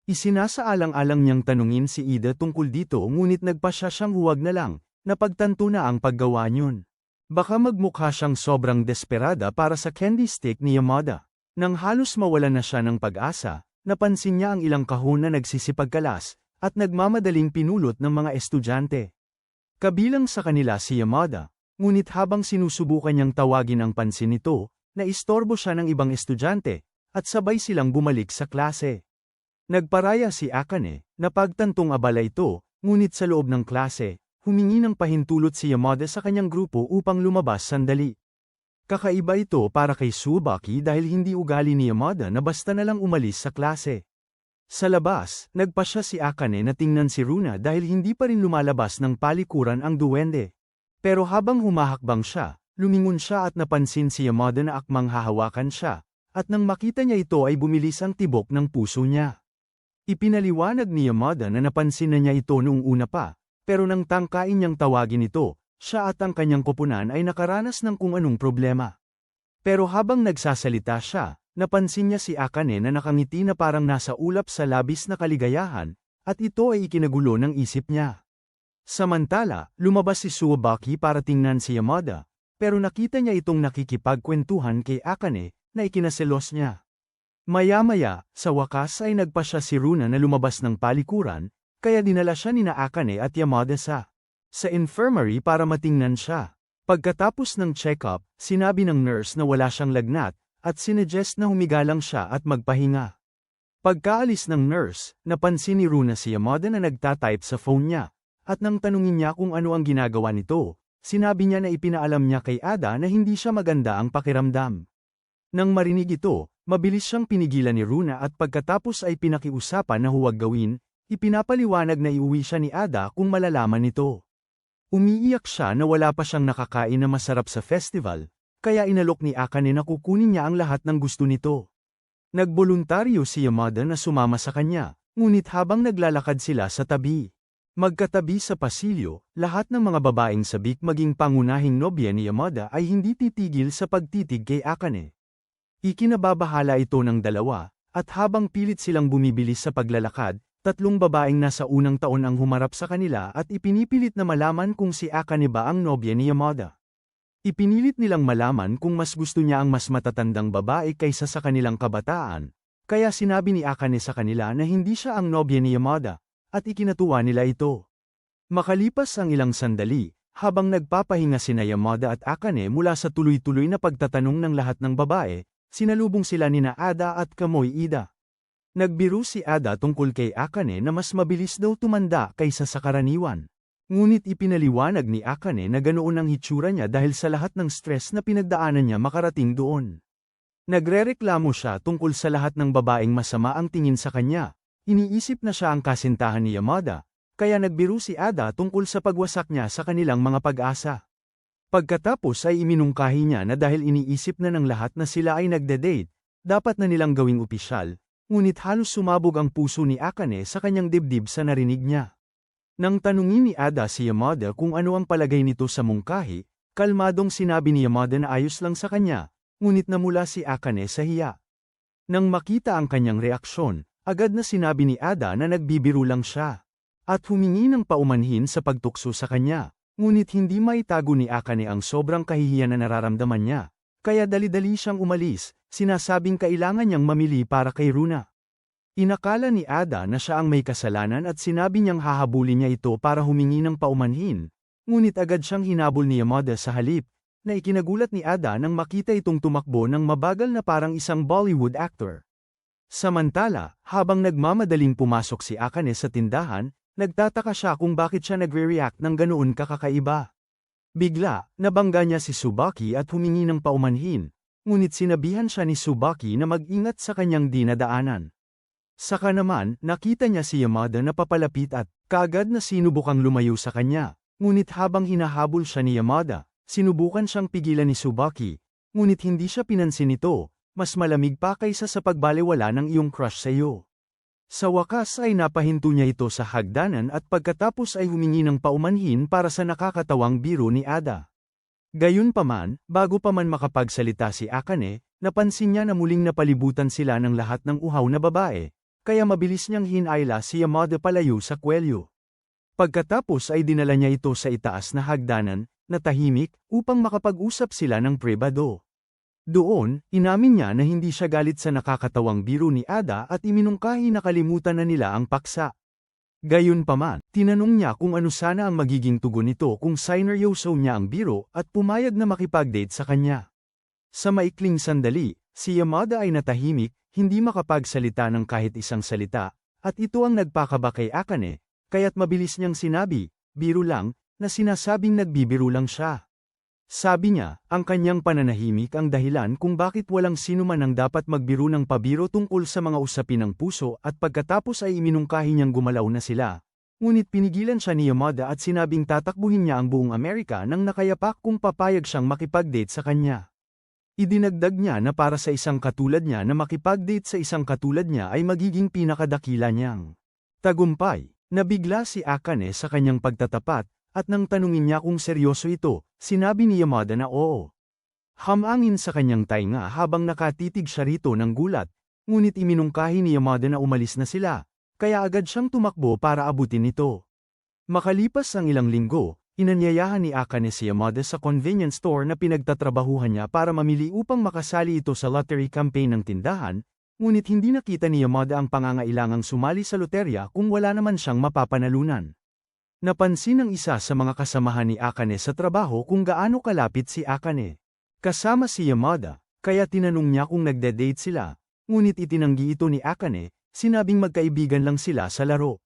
Isinasaalang-alang niyang tanungin si Ida tungkol dito ngunit nagpasya siyang huwag na lang, napagtanto na ang paggawa niyon. Baka magmukha siyang sobrang desperada para sa candy stick ni Yamada. Nang halos mawala na siya ng pag-asa, napansin niya ang ilang kahon na nagsisipagkalas, at nagmamadaling pinulot ng mga estudyante. Kabilang sa kanila si Yamada, ngunit habang sinusubukan niyang tawagin ang pansin nito, naistorbo siya ng ibang estudyante, at sabay silang bumalik sa klase. Nagparaya si Akane, napagtantong abala ito, ngunit sa loob ng klase, humingi ng pahintulot si Yamada sa kanyang grupo upang lumabas sandali. Kakaiba ito para kay Tsubaki dahil hindi ugali ni Yamada na basta na lang umalis sa klase. Sa labas, nagpasya si Akane na tingnan si Runa dahil hindi pa rin lumalabas ng palikuran ang duwende. Pero habang humahakbang siya, lumingon siya at napansin si Yamada na akmang hahawakan siya, at nang makita niya ito ay bumilis ang tibok ng puso niya. Ipinaliwanag ni Yamada na napansin na niya ito noong una pa, pero nang tangkain niyang tawagin ito, siya at ang kanyang koponan ay nakaranas ng kung anong problema. Pero habang nagsasalita siya, napansin niya si Akane na nakangiti na parang nasa ulap sa labis na kaligayahan, at ito ay ikinagulo ng isip niya. Samantala, lumabas si Tsubaki para tingnan si Yamada, pero nakita niya itong nakikipagkwentuhan kay Akane, na ikinaselos niya. Maya-maya, sa wakas ay nagpasya si Runa na lumabas ng palikuran, kaya dinala siya ni Akane at Yamada sa infirmary para matingnan siya. Pagkatapos ng check-up, sinabi ng nurse na wala siyang lagnat, at sinuggest na humiga lang siya at magpahinga. Pagkaalis ng nurse, napansin ni Runa si Yamada na nagtatype sa phone niya, at nang tanungin niya kung ano ang ginagawa nito, sinabi niya na ipinaalam niya kay Ada na hindi siya maganda ang pakiramdam. Nang marinig ito, mabilis siyang pinigilan ni Runa at pagkatapos ay pinakiusapan na huwag gawin, ipinapaliwanag na iuwi siya ni Ada kung malalaman nito. Umiiyak siya na wala pa siyang nakakain na masarap sa festival, kaya inalok ni Akane na kukunin niya ang lahat ng gusto nito. Nagboluntaryo si Yamada na sumama sa kanya, ngunit habang naglalakad sila sa tabi. Magkatabi sa pasilyo, lahat ng mga babaeng sabik maging pangunahing nobya ni Yamada ay hindi titigil sa pagtitig kay Akane. Ikinababahala ito ng dalawa, at habang pilit silang bumibilis sa paglalakad, tatlong babaeng nasa unang taon ang humarap sa kanila at ipinipilit na malaman kung si Akane ba ang nobya ni Yamada. Ipinilit nilang malaman kung mas gusto niya ang mas matatandang babae kaysa sa kanilang kabataan, kaya sinabi ni Akane sa kanila na hindi siya ang nobya ni Yamada, at ikinatuwa nila ito. Makalipas ang ilang sandali, habang nagpapahinga sina Yamada at Akane mula sa tuloy-tuloy na pagtatanong ng lahat ng babae, sinalubong sila nina Ada at Kamoy Ida. Nagbiro si Ada tungkol kay Akane na mas mabilis daw tumanda kaysa sa karaniwan. Ngunit ipinaliwanag ni Akane na ganoon ang hitsura niya dahil sa lahat ng stress na pinagdaanan niya makarating doon. Nagrereklamo siya tungkol sa lahat ng babaeng masama ang tingin sa kanya. Iniisip na siya ang kasintahan ni Yamada, kaya nagbiro si Ada tungkol sa pagwasak niya sa kanilang mga pag-asa. Pagkatapos ay iminungkahi niya na dahil iniisip na ng lahat na sila ay nagde-date, dapat na nilang gawing opisyal, ngunit halos sumabog ang puso ni Akane sa kanyang dibdib sa narinig niya. Nang tanungin ni Ada si Yamada kung ano ang palagay nito sa mungkahi, kalmadong sinabi ni Yamada na ayos lang sa kanya, ngunit namula si Akane sa hiya. Nang makita ang kanyang reaksyon, agad na sinabi ni Ada na nagbibiro lang siya, at humingi ng paumanhin sa pagtukso sa kanya, ngunit hindi maitago ni Akane ang sobrang kahihiyan na nararamdaman niya, kaya dali-dali siyang umalis, sinasabing kailangan niyang mamili para kay Runa. Inakala ni Ada na siya ang may kasalanan at sinabi niyang hahabulin niya ito para humingi ng paumanhin, ngunit agad siyang hinabol ni Yamada sa halip, na ikinagulat ni Ada nang makita itong tumakbo ng mabagal na parang isang Bollywood actor. Samantala, habang nagmamadaling pumasok si Akane sa tindahan, nagtataka siya kung bakit siya nagre-react ng ganoon kakakaiba. Bigla, nabangga niya si Tsubaki at humingi ng paumanhin, ngunit sinabihan siya ni Tsubaki na mag-ingat sa kanyang dinadaanan. Saka naman, nakita niya si Yamada na papalapit at kaagad na sinubukang lumayo sa kanya, ngunit habang hinahabol siya ni Yamada, sinubukan siyang pigilan ni Tsubaki, ngunit hindi siya pinansin nito, mas malamig pa kaysa sa pagbalewala ng iyong crush sa iyo. Sa wakas ay napahinto niya ito sa hagdanan at pagkatapos ay humingi ng paumanhin para sa nakakatawang biro ni Ada. Gayunpaman, bago pa man makapagsalita si Akane, napansin niya na muling napalibutan sila ng lahat ng uhaw na babae, kaya mabilis niyang hinayla si Yamada palayo sa kwelyo. Pagkatapos ay dinala niya ito sa itaas na hagdanan, na tahimik, upang makapag-usap sila ng pribado. Doon, inamin niya na hindi siya galit sa nakakatawang biro ni Ada at iminungkahi na kalimutan na nila ang paksa. Gayunpaman, tinanong niya kung ano sana ang magiging tugon nito kung sineryoso niya ang biro at pumayag na makipag-date sa kanya. Sa maikling sandali, si Yamada ay natahimik, hindi makapagsalita ng kahit isang salita, at ito ang nagpakaba kay Akane, kaya't mabilis niyang sinabi, biro lang, na sinasabing nagbibiro lang siya. Sabi niya, ang kanyang pananahimik ang dahilan kung bakit walang sino man ang dapat magbiro ng pabiro tungkol sa mga usapin ng puso at pagkatapos ay iminungkahi niyang gumalaw na sila. Ngunit pinigilan siya ni Yamada at sinabing tatakbuhin niya ang buong Amerika nang nakayapak kung papayag siyang makipag-date sa kanya. Idinagdag niya na para sa isang katulad niya na makipag-date sa isang katulad niya ay magiging pinakadakila niyang tagumpay. Nabigla si Akane sa kanyang pagtatapat, at nang tanungin niya kung seryoso ito, sinabi ni Yamada na oo. Hamangin sa kanyang tainga habang nakatitig siya rito ng gulat, ngunit iminungkahi ni Yamada na umalis na sila, kaya agad siyang tumakbo para abutin ito. Makalipas ang ilang linggo, inanyayahan ni Akane si Yamada sa convenience store na pinagtatrabahuhan niya para mamili upang makasali ito sa lottery campaign ng tindahan, ngunit hindi nakita ni Yamada ang pangangailangang sumali sa loterya kung wala naman siyang mapapanalunan. Napansin ng isa sa mga kasamahan ni Akane sa trabaho kung gaano kalapit si Akane. Kasama si Yamada, kaya tinanong niya kung nagde-date sila, ngunit itinanggi ito ni Akane, sinabing magkaibigan lang sila sa laro.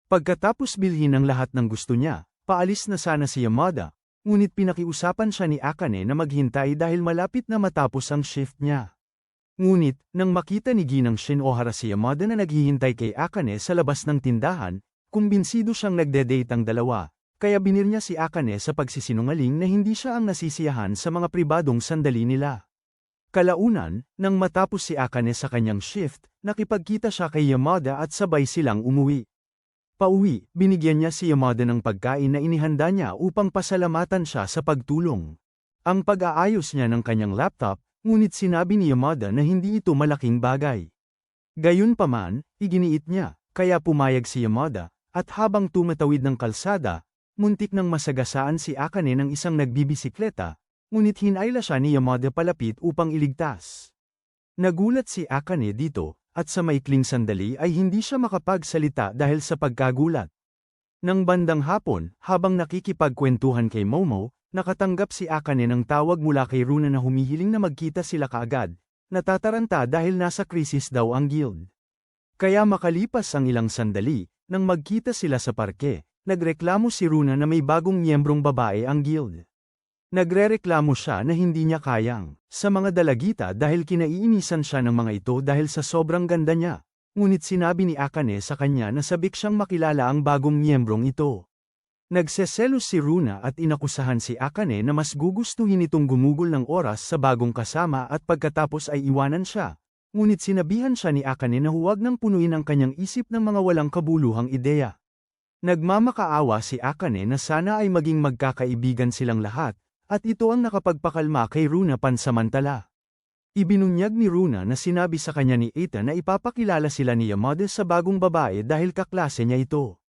Pagkatapos bilhin ang lahat ng gusto niya, paalis na sana si Yamada, ngunit pinakiusapan siya ni Akane na maghintay dahil malapit na matapos ang shift niya. Ngunit, nang makita ni Ginang Shinohara si Yamada na naghihintay kay Akane sa labas ng tindahan, kumbinsido siyang nagde-date ang dalawa, kaya binir niya si Akane sa pagsisinungaling na hindi siya ang nasisiyahan sa mga pribadong sandali nila. Kalaunan, nang matapos si Akane sa kanyang shift, nakipagkita siya kay Yamada at sabay silang umuwi. Pauwi, binigyan niya si Yamada ng pagkain na inihanda niya upang pasalamatan siya sa pagtulong. Ang pag-aayos niya ng kanyang laptop, ngunit sinabi ni Yamada na hindi ito malaking bagay. Gayunpaman, iginiit niya, kaya pumayag si Yamada, at habang tumatawid ng kalsada, muntik nang masagasaan si Akane ng isang nagbibisikleta, ngunit hinayla siya ni Yamada palapit upang iligtas. Nagulat si Akane dito, at sa maikling sandali ay hindi siya makapagsalita dahil sa pagkagulat. Nang bandang hapon, habang nakikipagkwentuhan kay Momo, nakatanggap si Akane ng tawag mula kay Runa na humihiling na magkita sila kaagad, natataranta dahil nasa krisis daw ang guild. Kaya makalipas ang ilang sandali, nang magkita sila sa parke, nagreklamo si Runa na may bagong miyembrong babae ang guild. Nagrereklamo siya na hindi niya kayang sa mga dalagita dahil kinaiinisan siya ng mga ito dahil sa sobrang ganda niya. Ngunit sinabi ni Akane sa kanya na sabik siyang makilala ang bagong miyembrong ito. Nagseselos si Runa at inakusahan si Akane na mas gugustuhin itong gumugol ng oras sa bagong kasama at pagkatapos ay iwanan siya. Ngunit sinabihan siya ni Akane na huwag nang punuin ang kanyang isip ng mga walang kabuluhang ideya. Nagmamakaawa si Akane na sana ay maging magkakaibigan silang lahat, at ito ang nakapagpakalma kay Runa pansamantala. Ibinunyag ni Runa na sinabi sa kanya ni Eita na ipapakilala sila ni Yamada sa bagong babae dahil kaklase niya ito.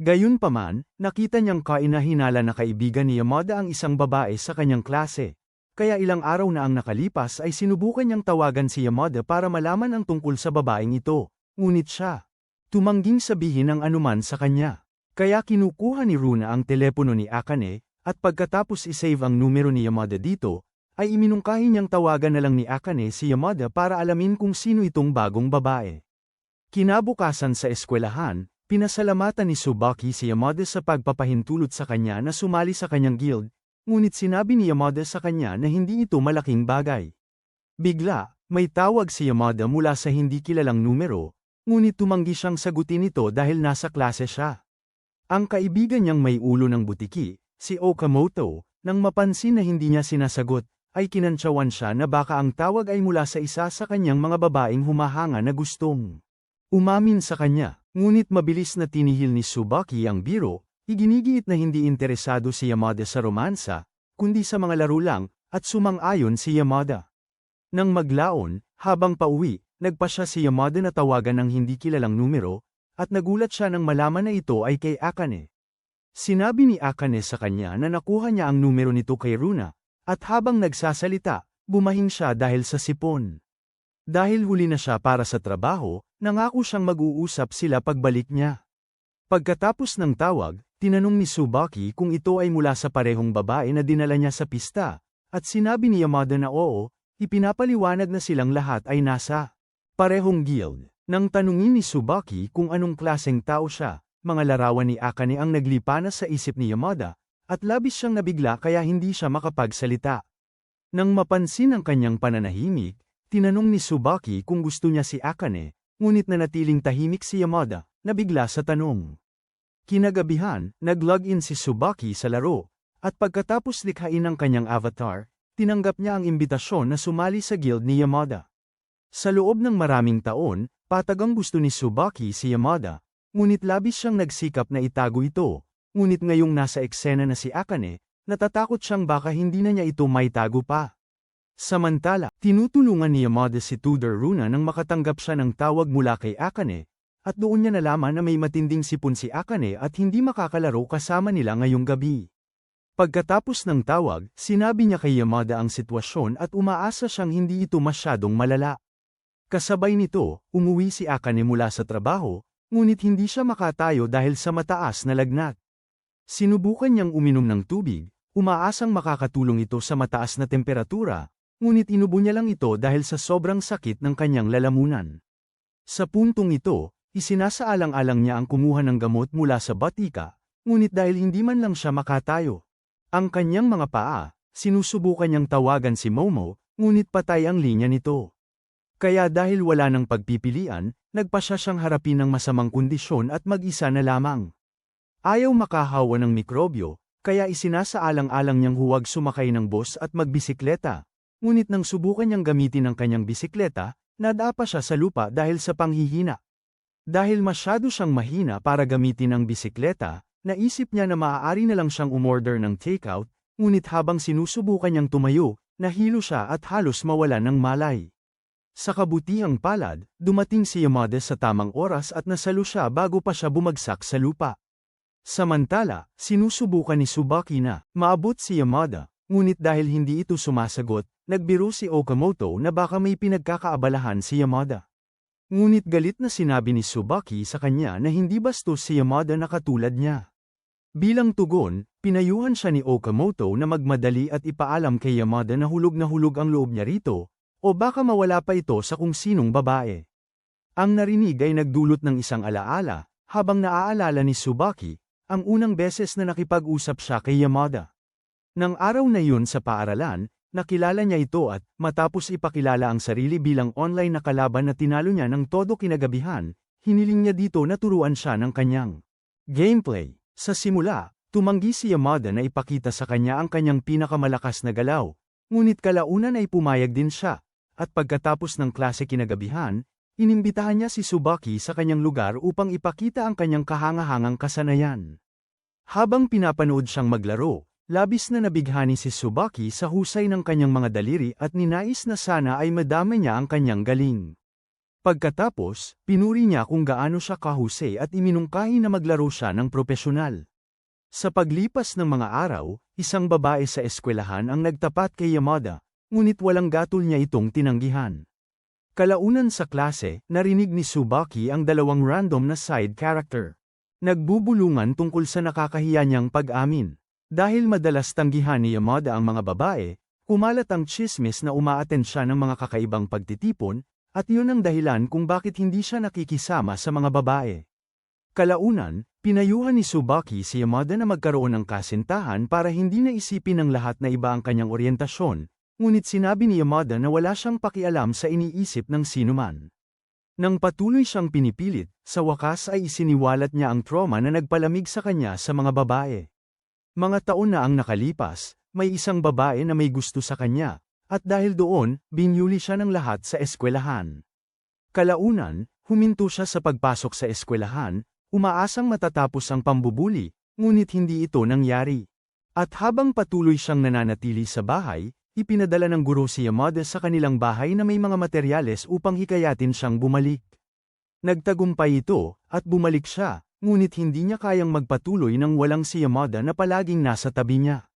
Gayunpaman, nakita niyang kainahinala na kaibigan ni Yamada ang isang babae sa kanyang klase. Kaya ilang araw na ang nakalipas ay sinubukan niyang tawagan si Yamada para malaman ang tungkol sa babaeng ito, ngunit siya tumangging sabihin ang anuman sa kanya. Kaya kinukuha ni Runa ang telepono ni Akane, at pagkatapos isave ang numero ni Yamada dito, ay iminungkahi niyang tawagan na lang ni Akane si Yamada para alamin kung sino itong bagong babae. Kinabukasan sa eskwelahan, pinasalamatan ni Tsubaki si Yamada sa pagpapahintulot sa kanya na sumali sa kanyang guild, ngunit sinabi ni Yamada sa kanya na hindi ito malaking bagay. Bigla, may tawag si Yamada mula sa hindi kilalang numero, ngunit tumanggi siyang sagutin ito dahil nasa klase siya. Ang kaibigan niyang may ulo ng butiki, si Okamoto, nang mapansin na hindi niya sinasagot, ay kinantsawan siya na baka ang tawag ay mula sa isa sa kanyang mga babaeng humahanga na gustong umamin sa kanya, ngunit mabilis na tinihil ni Tsubaki ang biro, iginigiit na hindi interesado si Yamada sa romansa, kundi sa mga laro lang, at sumang-ayon si Yamada. Nang maglaon, habang pauwi, nagpa siya si Yamada na tawagan ng hindi kilalang numero, at nagulat siya nang malaman na ito ay kay Akane. Sinabi ni Akane sa kanya na nakuha niya ang numero nito kay Runa, at habang nagsasalita, bumahing siya dahil sa sipon. Dahil huli na siya para sa trabaho, nangako siyang mag-uusap sila pagbalik niya. Pagkatapos ng tawag, tinanong ni Tsubaki kung ito ay mula sa parehong babae na dinala niya sa pista, at sinabi ni Yamada na oo, ipinapaliwanag na silang lahat ay nasa parehong guild. Nang tanungin ni Tsubaki kung anong klaseng tao siya, mga larawan ni Akane ang naglipanas sa isip ni Yamada, at labis siyang nabigla kaya hindi siya makapagsalita. Nang mapansin ang kanyang pananahimik, tinanong ni Tsubaki kung gusto niya si Akane, ngunit nanatiling tahimik si Yamada, nabigla sa tanong. Kinagabihan, nag-login si Tsubaki sa laro, at pagkatapos likhain ang kanyang avatar, tinanggap niya ang imbitasyon na sumali sa guild ni Yamada. Sa loob ng maraming taon, patagang gusto ni Tsubaki si Yamada, ngunit labis siyang nagsikap na itago ito, ngunit ngayong nasa eksena na si Akane, natatakot siyang baka hindi na niya ito maitago pa. Samantala, tinutulungan ni Yamada si Tudor Runa nang makatanggap siya ng tawag mula kay Akane, at doon niya nalaman na may matinding sipon si Akane at hindi makakalaro kasama nila ngayong gabi. Pagkatapos ng tawag, sinabi niya kay Yamada ang sitwasyon at umaasa siyang hindi ito masyadong malala. Kasabay nito, umuwi si Akane mula sa trabaho, ngunit hindi siya makatayo dahil sa mataas na lagnat. Sinubukan niyang uminom ng tubig, umaasang makakatulong ito sa mataas na temperatura, ngunit inubo niya lang ito dahil sa sobrang sakit ng kanyang lalamunan. Sa puntong ito, isinasaalang-alang niya ang kumuha ng gamot mula sa batika, ngunit dahil hindi man lang siya makatayo. Ang kanyang mga paa, sinusubukan niyang tawagan si Momo, ngunit patay ang linya nito. Kaya dahil wala ng pagpipilian, nagpa siya siyang harapin ng masamang kondisyon at mag-isa na lamang. Ayaw makahawa ng mikrobyo, kaya isinasaalang-alang niyang huwag sumakay ng bus at magbisikleta. Ngunit nang subukan niyang gamitin ang kanyang bisikleta, nadapa siya sa lupa dahil sa panghihina. Dahil masyado siyang mahina para gamitin ang bisikleta, naisip niya na maaari na lang siyang umorder ng takeout, ngunit habang sinusubukan niyang tumayo, nahilo siya at halos mawalan ng malay. Sa kabutihang palad, dumating si Yamada sa tamang oras at nasalo siya bago pa siya bumagsak sa lupa. Samantala, sinusubukan ni Tsubaki na maabot si Yamada, ngunit dahil hindi ito sumasagot, nagbiro si Okamoto na baka may pinagkakaabalahan si Yamada. Ngunit galit na sinabi ni Tsubaki sa kanya na hindi bastos si Yamada na katulad niya. Bilang tugon, pinayuhan siya ni Okamoto na magmadali at ipaalam kay Yamada na hulog ang loob niya rito, o baka mawala pa ito sa kung sinong babae. Ang narinig ay nagdulot ng isang alaala, habang naaalala ni Tsubaki, ang unang beses na nakipag-usap siya kay Yamada. Nang araw na yun sa paaralan, nakilala niya ito at, matapos ipakilala ang sarili bilang online na kalaban na tinalo niya ng todo kinagabihan, hiniling niya dito na turuan siya ng kanyang gameplay. Sa simula, tumanggi si Yamada na ipakita sa kanya ang kanyang pinakamalakas na galaw, ngunit kalaunan ay pumayag din siya, at pagkatapos ng klase kinagabihan, inimbitahan niya si Tsubaki sa kanyang lugar upang ipakita ang kanyang kahangahangang kasanayan. Habang pinapanood siyang maglaro, labis na nabighani si Tsubaki sa husay ng kanyang mga daliri at ninais na sana ay madama niya ang kanyang galing. Pagkatapos, pinuri niya kung gaano siya kahusay at iminungkahi na maglaro siya ng propesyonal. Sa paglipas ng mga araw, isang babae sa eskwelahan ang nagtapat kay Yamada, ngunit walang gatol niya itong tinanggihan. Kalaunan sa klase, narinig ni Tsubaki ang dalawang random na side character. Nagbubulungan tungkol sa nakakahiya niyang pag-amin. Dahil madalas tanggihan ni Yamada ang mga babae, kumalat ang tsismis na umaattend siya ng mga kakaibang pagtitipon, at yun ang dahilan kung bakit hindi siya nakikisama sa mga babae. Kalaunan, pinayuhan ni Tsubaki si Yamada na magkaroon ng kasintahan para hindi na isipin ng lahat na iba ang kanyang oryentasyon, ngunit sinabi ni Yamada na wala siyang pakialam sa iniisip ng sinuman. Nang patuloy siyang pinipilit, sa wakas ay isiniwalat niya ang trauma na nagpalamig sa kanya sa mga babae. Mga taon na ang nakalipas, may isang babae na may gusto sa kanya, at dahil doon, binyuli siya ng lahat sa eskwelahan. Kalaunan, huminto siya sa pagpasok sa eskwelahan, umaasang matatapos ang pambubuli, ngunit hindi ito nangyari. At habang patuloy siyang nananatili sa bahay, ipinadala ng guro si Yamada sa kanilang bahay na may mga materyales upang hikayatin siyang bumalik. Nagtagumpay ito, at bumalik siya, ngunit hindi niya kayang magpatuloy nang walang si Yamada na palaging nasa tabi niya.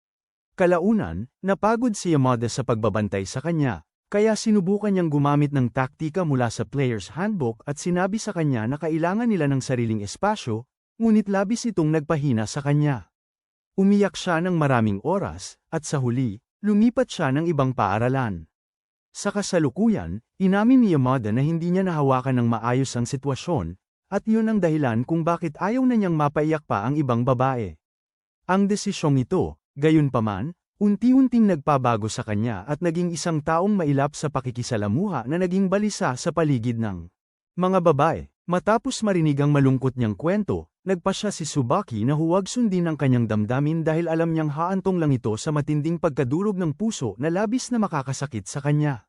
Kalaunan, napagod si Yamada sa pagbabantay sa kanya, kaya sinubukan niyang gumamit ng taktika mula sa player's handbook at sinabi sa kanya na kailangan nila ng sariling espasyo, ngunit labis itong nagpahina sa kanya. Umiyak siya ng maraming oras, at sa huli, lumipat siya ng ibang paaralan. Sa kasalukuyan, inamin ni Yamada na hindi niya nahawakan ng maayos ang sitwasyon, at yun ang dahilan kung bakit ayaw na niyang mapaiyak pa ang ibang babae. Ang desisyong ito, gayunpaman, unti-unting nagpabago sa kanya at naging isang taong mailap sa pakikisalamuha na naging balisa sa paligid ng mga babae. Matapos marinig ang malungkot niyang kwento, nagpasya si Tsubaki na huwag sundin ang kanyang damdamin dahil alam niyang haantong lang ito sa matinding pagkadurog ng puso na labis na makakasakit sa kanya.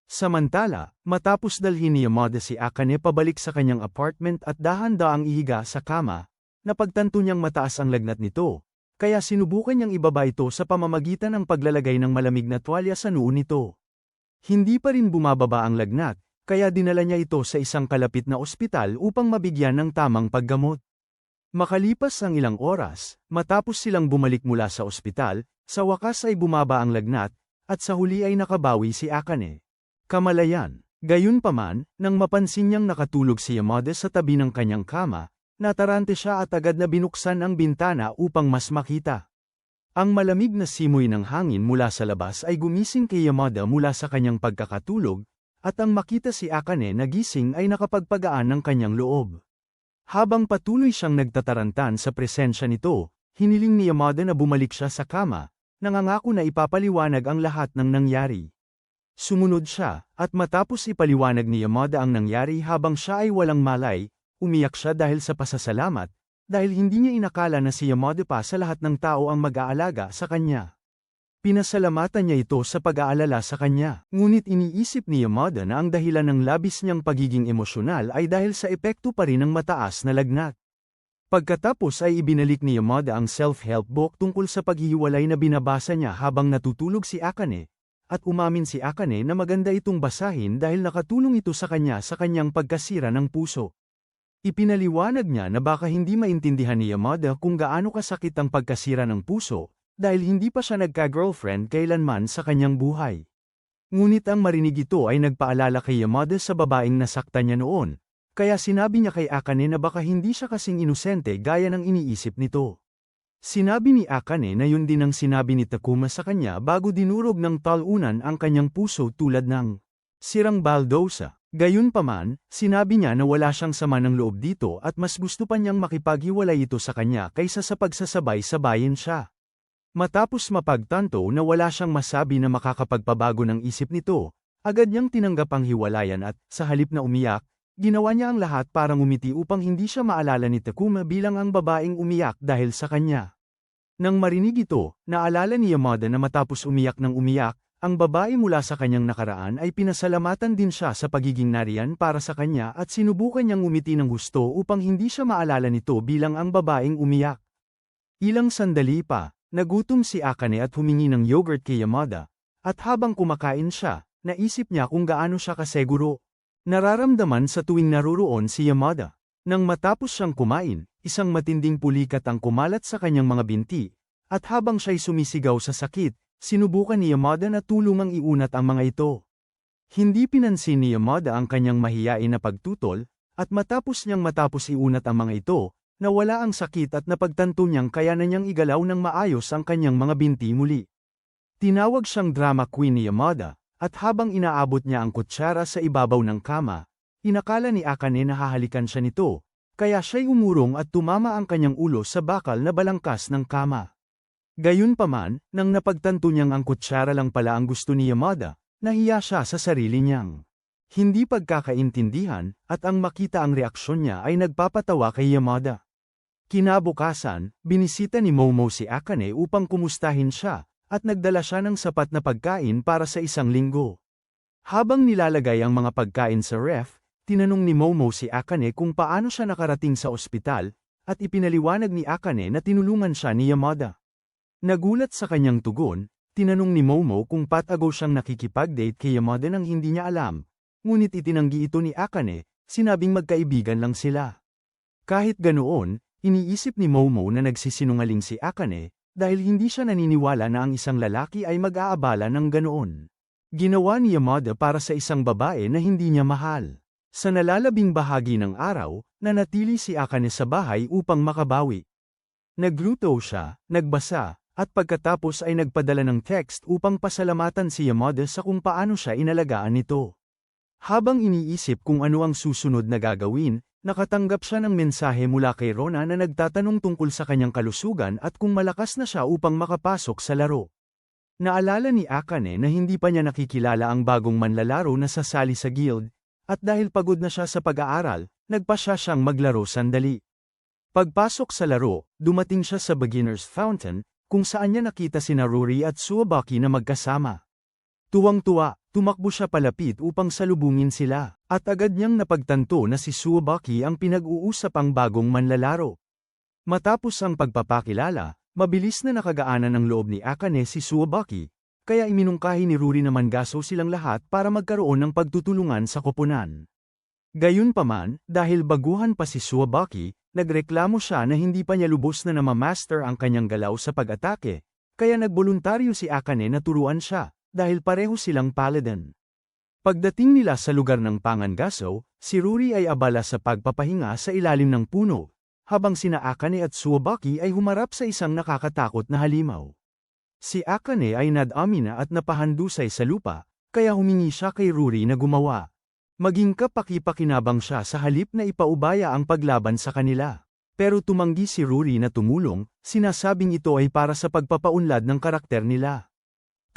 Samantala, matapos dalhin ni Yamada si Akane pabalik sa kanyang apartment at dahan-daang ihiga sa kama, napagtanto niyang mataas ang lagnat nito, kaya sinubukan niyang ibaba ito sa pamamagitan ng paglalagay ng malamig na tuwalya sa noo nito. Hindi pa rin bumababa ang lagnat, kaya dinala niya ito sa isang kalapit na ospital upang mabigyan ng tamang paggamot. Makalipas ang ilang oras, matapos silang bumalik mula sa ospital, sa wakas ay bumaba ang lagnat, at sa huli ay nakabawi si Akane. Kamalayan. Gayunpaman, nang mapansin niyang nakatulog si Yamada sa tabi ng kanyang kama, natarante siya at agad na binuksan ang bintana upang mas makita. Ang malamig na simoy ng hangin mula sa labas ay gumising kay Yamada mula sa kanyang pagkakatulog, at ang makita si Akane na gising ay nakapagpagaan ng kanyang loob. Habang patuloy siyang nagtatarantan sa presensya nito, hiniling ni Yamada na bumalik siya sa kama, nangangako na ipapaliwanag ang lahat ng nangyari. Sumunod siya, at matapos ipaliwanag ni Yamada ang nangyari habang siya ay walang malay, umiyak siya dahil sa pasasalamat, dahil hindi niya inakala na si Yamada pa sa lahat ng tao ang mag-aalaga sa kanya. Pinasalamatan niya ito sa pag-aalala sa kanya, ngunit iniisip ni Yamada na ang dahilan ng labis niyang pagiging emosyonal ay dahil sa epekto pa rin ng mataas na lagnat. Pagkatapos ay ibinalik ni Yamada ang self-help book tungkol sa paghihiwalay na binabasa niya habang natutulog si Akane, at umamin si Akane na maganda itong basahin dahil nakatulong ito sa kanyang pagkasira ng puso. Ipinaliwanag niya na baka hindi maintindihan ni Yamada kung gaano kasakit ang pagkasira ng puso, dahil hindi pa siya nagka-girlfriend kailanman sa kanyang buhay. Ngunit ang marinig ito ay nagpaalala kay Yamada sa babaeng nasaktan niya noon, kaya sinabi niya kay Akane na baka hindi siya kasing inosente gaya ng iniisip nito. Sinabi ni Akane na yun din ang sinabi ni Takuma sa kanya bago dinurog ng talunan ang kanyang puso tulad ng sirang baldosa. Gayunpaman, sinabi niya na wala siyang sama ng loob dito at mas gusto pa niyang makipaghiwalay ito sa kanya kaysa sa pagsasabay-sabayin siya. Matapos mapagtanto na wala siyang masabi na makakapagpabago ng isip nito, agad niyang tinanggap ang hiwalayan at, sa halip na umiyak, ginawa niya ang lahat para ngumiti upang hindi siya maalala ni Takuma bilang ang babaeng umiyak dahil sa kanya. Nang marinig ito, naalala ni Yamada na matapos umiyak ng umiyak, ang babae mula sa kanyang nakaraan ay pinasalamatan din siya sa pagiging nariyan para sa kanya at sinubukan niyang ngumiti ng gusto upang hindi siya maalala nito bilang ang babaeng umiyak. Ilang sandali pa, nagutom si Akane at humingi ng yogurt kay Yamada, at habang kumakain siya, naisip niya kung gaano siya kaseguro. Nararamdaman sa tuwing naruroon si Yamada. Nang matapos siyang kumain, isang matinding pulikat ang kumalat sa kanyang mga binti, at habang siya'y sumisigaw sa sakit, sinubukan ni Yamada na tulungang iunat ang mga ito. Hindi pinansin ni Yamada ang kanyang mahiyain na pagtutol, at matapos iunat ang mga ito, nawala ang sakit at napagtanto niyang kaya na niyang igalaw ng maayos ang kanyang mga binti muli. Tinawag siyang drama queen ni Yamada, at habang inaabot niya ang kutsara sa ibabaw ng kama, inakala ni Akane na hahalikan siya nito, kaya siya'y umurong at tumama ang kanyang ulo sa bakal na balangkas ng kama. Gayunpaman, nang napagtanto niyang ang kutsara lang pala ang gusto ni Yamada, nahiya siya sa sarili niyang hindi pagkakaintindihan, at ang makita ang reaksyon niya ay nagpapatawa kay Yamada. Kinabukasan, binisita ni Momo si Akane upang kumustahin siya, at nagdala siya ng sapat na pagkain para sa isang linggo. Habang nilalagay ang mga pagkain sa ref, tinanong ni Momo si Akane kung paano siya nakarating sa ospital, at ipinaliwanag ni Akane na tinulungan siya ni Yamada. Nagulat sa kanyang tugon, tinanong ni Momo kung patago siyang nakikipag-date kay Yamada nang hindi niya alam, ngunit itinanggi ito ni Akane, sinabing magkaibigan lang sila. Kahit ganoon, iniisip ni Momo na nagsisinungaling si Akane, dahil hindi siya naniniwala na ang isang lalaki ay mag-aabala ng ganoon. Ginawa ni Yamada para sa isang babae na hindi niya mahal. Sa nalalabing bahagi ng araw, nanatili si Akane sa bahay upang makabawi. Nagluto siya, nagbasa, at pagkatapos ay nagpadala ng text upang pasalamatan si Yamada sa kung paano siya inalagaan nito. Habang iniisip kung ano ang susunod na gagawin, nakatanggap siya ng mensahe mula kay Rona na nagtatanong tungkol sa kanyang kalusugan at kung malakas na siya upang makapasok sa laro. Naalala ni Akane na hindi pa niya nakikilala ang bagong manlalaro na sasali sa guild, at dahil pagod na siya sa pag-aaral, nagpasya siyang maglaro sandali. Pagpasok sa laro, dumating siya sa Beginner's Fountain, kung saan niya nakita sina Ruri at Suwabaki na magkasama. Tuwang-tuwa, tumakbo siya palapit upang salubungin sila, at agad niyang napagtanto na si Suwabaki ang pinag-uusap ang bagong manlalaro. Matapos ang pagpapakilala, mabilis na nakagaanan ang loob ni Akane si Suwabaki, kaya iminungkahi ni Ruri na mangaso silang lahat para magkaroon ng pagtutulungan sa koponan. Gayunpaman, dahil baguhan pa si Suwabaki, nagreklamo siya na hindi pa niya lubos na namamaster ang kanyang galaw sa pag-atake, kaya nagboluntaryo si Akane na turuan siya, dahil pareho silang paladin. Pagdating nila sa lugar ng pangangaso, si Ruri ay abala sa pagpapahinga sa ilalim ng puno, habang sina Akane at Suwabaki ay humarap sa isang nakakatakot na halimaw. Si Akane ay nadami na at napahandusay sa lupa, kaya humingi siya kay Ruri na gumawa. Maging kapaki-pakinabang siya sa halip na ipaubaya ang paglaban sa kanila. Pero tumanggi si Ruri na tumulong, sinasabing ito ay para sa pagpapaunlad ng karakter nila.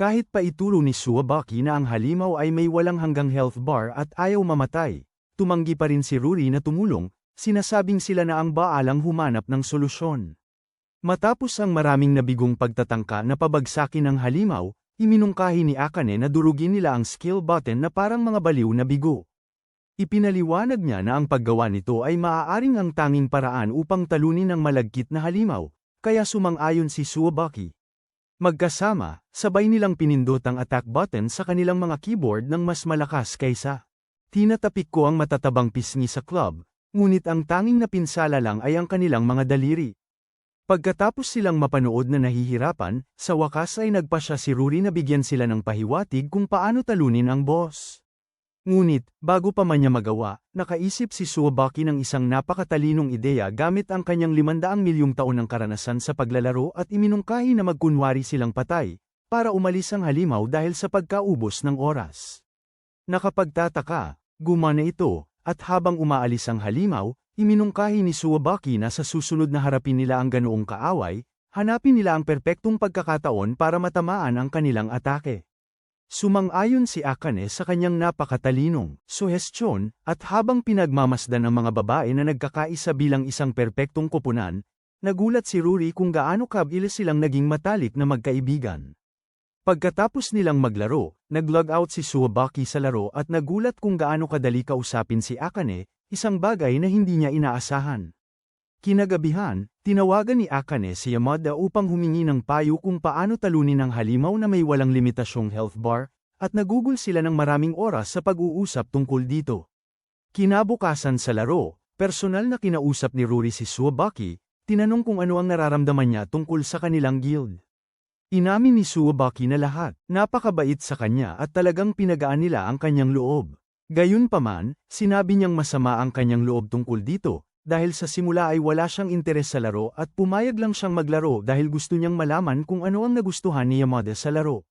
Kahit pa ituro ni Suwabaki na ang halimaw ay may walang hanggang health bar at ayaw mamatay, tumanggi pa rin si Ruri na tumulong, sinasabing sila na ang baalang humanap ng solusyon. Matapos ang maraming nabigong pagtatangka na pabagsakin ang halimaw, iminungkahi ni Akane na durugin nila ang skill button na parang mga baliw na bigo. Ipinaliwanag niya na ang paggawa nito ay maaaring ang tanging paraan upang talunin ang malagkit na halimaw, kaya sumang-ayon si Tsubaki. Magkasama, sabay nilang pinindot ang attack button sa kanilang mga keyboard ng mas malakas kaysa. Tinatapik ko ang matatabang pisngi sa club, ngunit ang tanging napinsala lang ay ang kanilang mga daliri. Pagkatapos silang mapanood na nahihirapan, sa wakas ay nagpasya si Ruri na bigyan sila ng pahiwatig kung paano talunin ang boss. Ngunit, bago pa man niya magawa, nakaisip si Tsubaki ng isang napakatalinong ideya gamit ang kanyang 500 milyong taon ng karanasan sa paglalaro at iminungkahi na magkunwari silang patay, para umalis ang halimaw dahil sa pagkaubos ng oras. Nakapagtataka, gumana ito, at habang umaalis ang halimaw, iminungkahi ni Tsubaki na sa susunod na harapin nila ang ganoong kaaway, hanapin nila ang perpektong pagkakataon para matamaan ang kanilang atake. Sumang-ayon si Akane sa kanyang napakatalinong suhestyon, at habang pinagmamasdan ang mga babae na nagkakaisa bilang isang perpektong koponan, nagulat si Ruri kung gaano kabilis silang naging matalik na magkaibigan. Pagkatapos nilang maglaro, nag-log out si Tsubaki sa laro at nagulat kung gaano kadali kausapin si Akane, isang bagay na hindi niya inaasahan. Kinagabihan, tinawagan ni Akane si Yamada upang humingi ng payo kung paano talunin ang halimaw na may walang limitasyong health bar, at nagugol sila ng maraming oras sa pag-uusap tungkol dito. Kinabukasan sa laro, personal na kinausap ni Ruri si Tsubaki, tinanong kung ano ang nararamdaman niya tungkol sa kanilang guild. Inamin ni Tsubaki na lahat, napakabait sa kanya at talagang pinagaan nila ang kanyang loob. Gayunpaman, sinabi niyang masama ang kanyang loob tungkol dito, dahil sa simula ay wala siyang interes sa laro at pumayag lang siyang maglaro dahil gusto niyang malaman kung ano ang nagustuhan ni Yamada sa laro.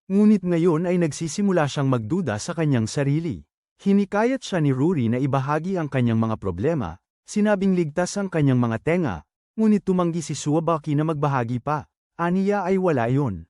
Ngunit ngayon ay nagsisimula siyang magduda sa kanyang sarili. Hinikayat siya ni Ruri na ibahagi ang kanyang mga problema, sinabing ligtas ang kanyang mga tenga, ngunit tumanggi si Tsubaki na magbahagi pa, aniya ay wala iyon.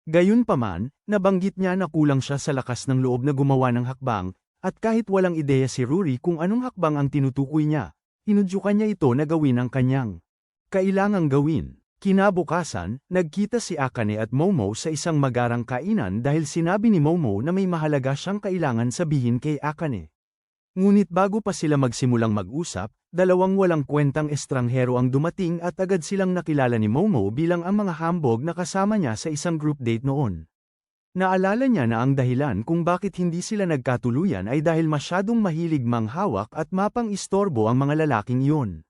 Gayunpaman, nabanggit niya na kulang siya sa lakas ng loob na gumawa ng hakbang, at kahit walang ideya si Ruri kung anong hakbang ang tinutukoy niya, inudyukan niya ito na gawin ang kanyang kailangang gawin. Kinabukasan, nagkita si Akane at Momo sa isang magarang kainan dahil sinabi ni Momo na may mahalaga siyang kailangan sabihin kay Akane. Ngunit bago pa sila magsimulang mag-usap, dalawang walang kwentang estranghero ang dumating at agad silang nakilala ni Momo bilang ang mga hambog na kasama niya sa isang group date noon. Naalala niya na ang dahilan kung bakit hindi sila nagkatuluyan ay dahil masyadong mahilig manghawak at mapang-istorbo ang mga lalaking iyon.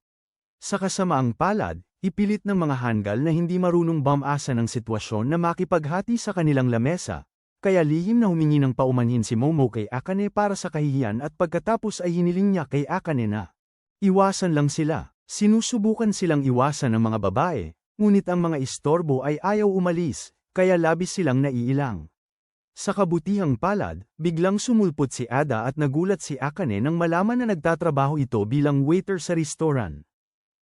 Sa kasamaang palad, ipilit ng mga hanggal na hindi marunong bumasa ng sitwasyon na makipaghati sa kanilang lamesa, kaya lihim na humingi ng paumanhin si Momo kay Akane para sa kahihiyan at pagkatapos ay hiniling niya kay Akane na iwasan lang sila. Sinusubukan silang iwasan ng mga babae, ngunit ang mga istorbo ay ayaw umalis, kaya labis silang naiilang. Sa kabutihang palad, biglang sumulpot si Ada at nagulat si Akane nang malaman na nagtatrabaho ito bilang waiter sa restaurant.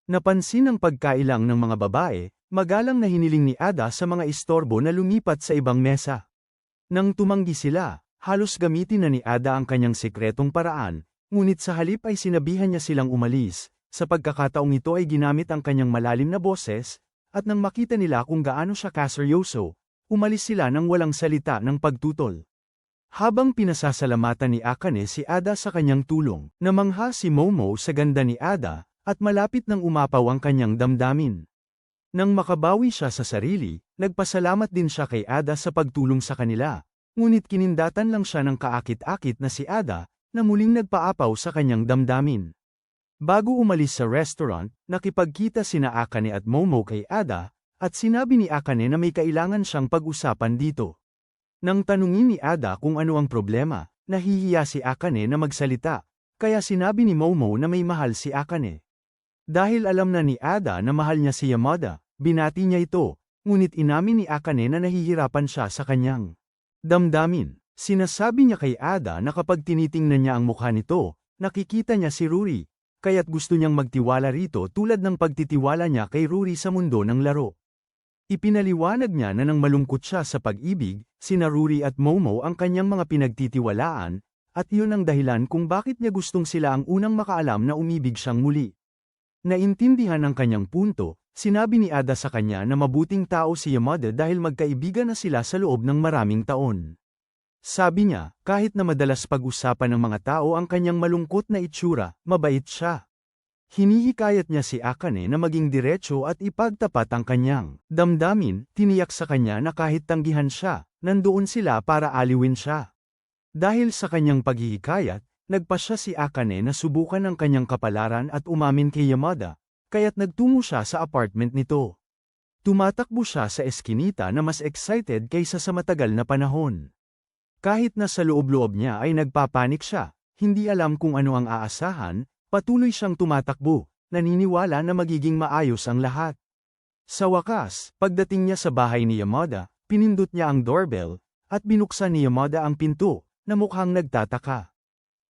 Napansin ang pagkailang ng mga babae, magalang na hiniling ni Ada sa mga istorbo na lumipat sa ibang mesa. Nang tumanggi sila, halos gamitin na ni Ada ang kanyang sekretong paraan, ngunit sa halip ay sinabihan niya silang umalis. Sa pagkakataong ito ay ginamit ang kanyang malalim na boses, at nang makita nila kung gaano siya kaseryoso, umalis sila nang walang salita ng pagtutol. Habang pinasasalamatan ni Akane si Ada sa kanyang tulong, namangha si Momo sa ganda ni Ada, at malapit nang umapaw ang kanyang damdamin. Nang makabawi siya sa sarili, nagpasalamat din siya kay Ada sa pagtulong sa kanila, ngunit kinindatan lang siya ng kaakit-akit na si Ada, na muling nagpaapaw sa kanyang damdamin. Bago umalis sa restaurant, nakipagkita sina Akane at Momo kay Ada, at sinabi ni Akane na may kailangan siyang pag-usapan dito. Nang tanungin ni Ada kung ano ang problema, nahihiya si Akane na magsalita, kaya sinabi ni Momo na may mahal si Akane. Dahil alam na ni Ada na mahal niya si Yamada, binati niya ito, ngunit inamin ni Akane na nahihirapan siya sa kanyang damdamin. Sinasabi niya kay Ada na kapag tinitingnan niya ang mukha nito, nakikita niya si Ruri, kaya't gusto niyang magtiwala rito tulad ng pagtitiwala niya kay Ruri sa mundo ng laro. Ipinaliwanag niya na nang malungkot siya sa pag-ibig, sina Ruri at Momo ang kanyang mga pinagtitiwalaan, at iyon ang dahilan kung bakit niya gustong sila ang unang makaalam na umibig siyang muli. Naintindihan ang kanyang punto, sinabi ni Ada sa kanya na mabuting tao si Yamada dahil magkaibigan na sila sa loob ng maraming taon. Sabi niya, kahit na madalas pag-usapan ng mga tao ang kanyang malungkot na itsura, mabait siya. Hinihikayat niya si Akane na maging diretso at ipagtapat ang kanyang damdamin, tiniyak sa kanya na kahit tanggihan siya, nandoon sila para aliwin siya. Dahil sa kanyang paghihikayat, nagpasya si Akane na subukan ang kanyang kapalaran at umamin kay Yamada, kaya't nagtungo siya sa apartment nito. Tumatakbo siya sa eskinita na mas excited kaysa sa matagal na panahon. Kahit na sa loob-loob niya ay nagpapanik siya, hindi alam kung ano ang aasahan, patuloy siyang tumatakbo, naniniwala na magiging maayos ang lahat. Sa wakas, pagdating niya sa bahay ni Yamada, pinindot niya ang doorbell, at binuksan ni Yamada ang pinto, na mukhang nagtataka.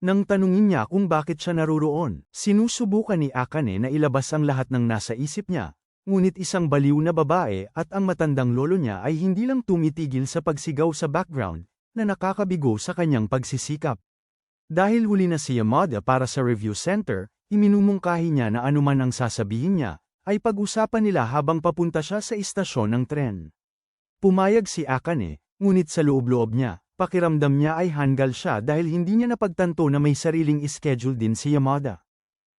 Nang tanungin niya kung bakit siya naroroon, sinusubukan ni Akane na ilabas ang lahat ng nasa isip niya, ngunit isang baliw na babae at ang matandang lolo niya ay hindi lang tumitigil sa pagsigaw sa background, na nakakabigo sa kanyang pagsisikap. Dahil huli na si Yamada para sa review center, iminumungkahi niya na anuman ang sasabihin niya, ay pag-usapan nila habang papunta siya sa istasyon ng tren. Pumayag si Akane, ngunit sa loob-loob niya, pakiramdam niya ay hanggal siya dahil hindi niya napagtanto na may sariling schedule din si Yamada.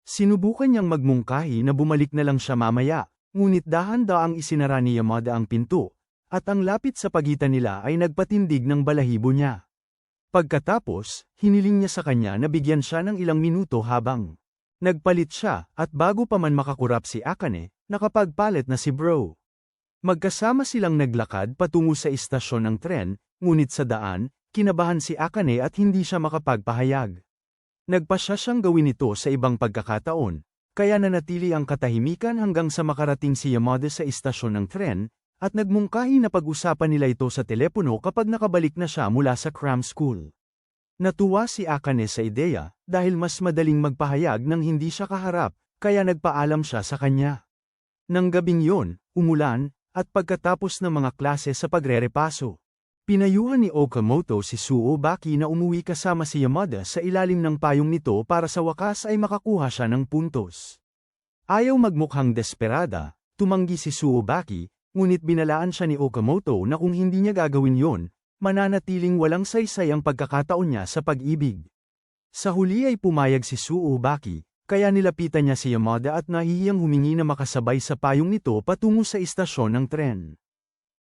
Sinubukan niyang magmungkahi na bumalik na lang siya mamaya, ngunit dahan-daang isinara ni Yamada ang pinto, at ang lapit sa pagitan nila ay nagpatindig ng balahibo niya. Pagkatapos, hiniling niya sa kanya na bigyan siya ng ilang minuto habang nagpalit siya, at bago pa man makakurap si Akane, nakapagpalit na si Bro. Magkasama silang naglakad patungo sa istasyon ng tren, ngunit sa daan, kinabahan si Akane at hindi siya makapagpahayag. Nagpasya siyang gawin ito sa ibang pagkakataon, kaya nanatili ang katahimikan hanggang sa makarating si Yamada sa istasyon ng tren, at nagmungkahi na pag-usapan nila ito sa telepono kapag nakabalik na siya mula sa cram school. Natuwa si Akane sa ideya, dahil mas madaling magpahayag nang hindi siya kaharap, kaya nagpaalam siya sa kanya. Nang gabing yon, umulan, at pagkatapos ng mga klase sa pagrerepaso, pinayuhan ni Okamoto si Tsuobaki na umuwi kasama si Yamada sa ilalim ng payong nito para sa wakas ay makakuha siya ng puntos. Ayaw magmukhang desperada, tumanggi si Tsuobaki, ngunit binalaan siya ni Okamoto na kung hindi niya gagawin yon, mananatiling walang saysay ang pagkakataon niya sa pag-ibig. Sa huli ay pumayag si Tsuobaki, kaya nilapitan niya si Yamada at nahihiyang humingi na makasabay sa payong nito patungo sa istasyon ng tren.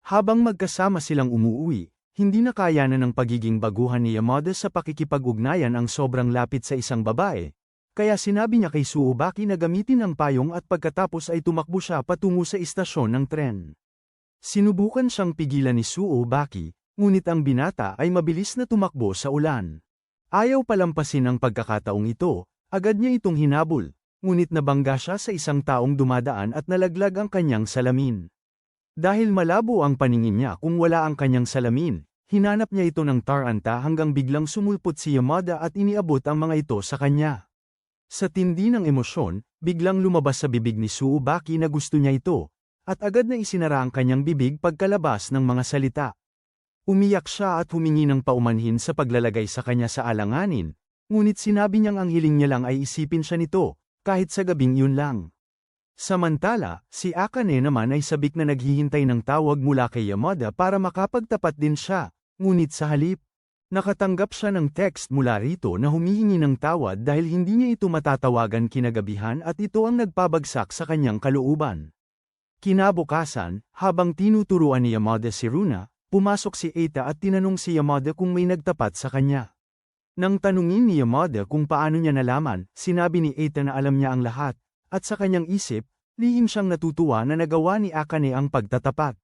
Habang magkasama silang umuuwi, hindi na kayanan ng pagiging baguhan ni Yamada sa pakikipag-ugnayan ang sobrang lapit sa isang babae, kaya sinabi niya kay Tsuobaki na gamitin ang payong at pagkatapos ay tumakbo siya patungo sa istasyon ng tren. Sinubukan siyang pigilan ni Tsuobaki, ngunit ang binata ay mabilis na tumakbo sa ulan. Ayaw palampasin ang pagkakataong ito, agad niya itong hinabol, ngunit nabangga siya sa isang taong dumadaan at nalaglag ang kanyang salamin. Dahil malabo ang paningin niya kung wala ang kanyang salamin, hinanap niya ito ng taranta hanggang biglang sumulpot si Yamada at iniabot ang mga ito sa kanya. Sa tindi ng emosyon, biglang lumabas sa bibig ni Tsuobaki na gusto niya ito, at agad na isinara ang kanyang bibig pagkalabas ng mga salita. Umiyak siya at humingi ng paumanhin sa paglalagay sa kanya sa alanganin, ngunit sinabi niyang ang hiling niya lang ay isipin siya nito, kahit sa gabing yun lang. Samantala, si Akane naman ay sabik na naghihintay ng tawag mula kay Yamada para makapagtapat din siya, ngunit sa halip, nakatanggap siya ng text mula rito na humihingi ng tawad dahil hindi niya ito matatawagan kinagabihan at ito ang nagpabagsak sa kanyang kalooban. Kinabukasan, habang tinuturuan ni Yamada si Runa, pumasok si Eita at tinanong si Yamada kung may nagtapat sa kanya. Nang tanungin ni Yamada kung paano niya nalaman, sinabi ni Eita na alam niya ang lahat, at sa kanyang isip, lihim siyang natutuwa na nagawa ni Akane ang pagtatapat.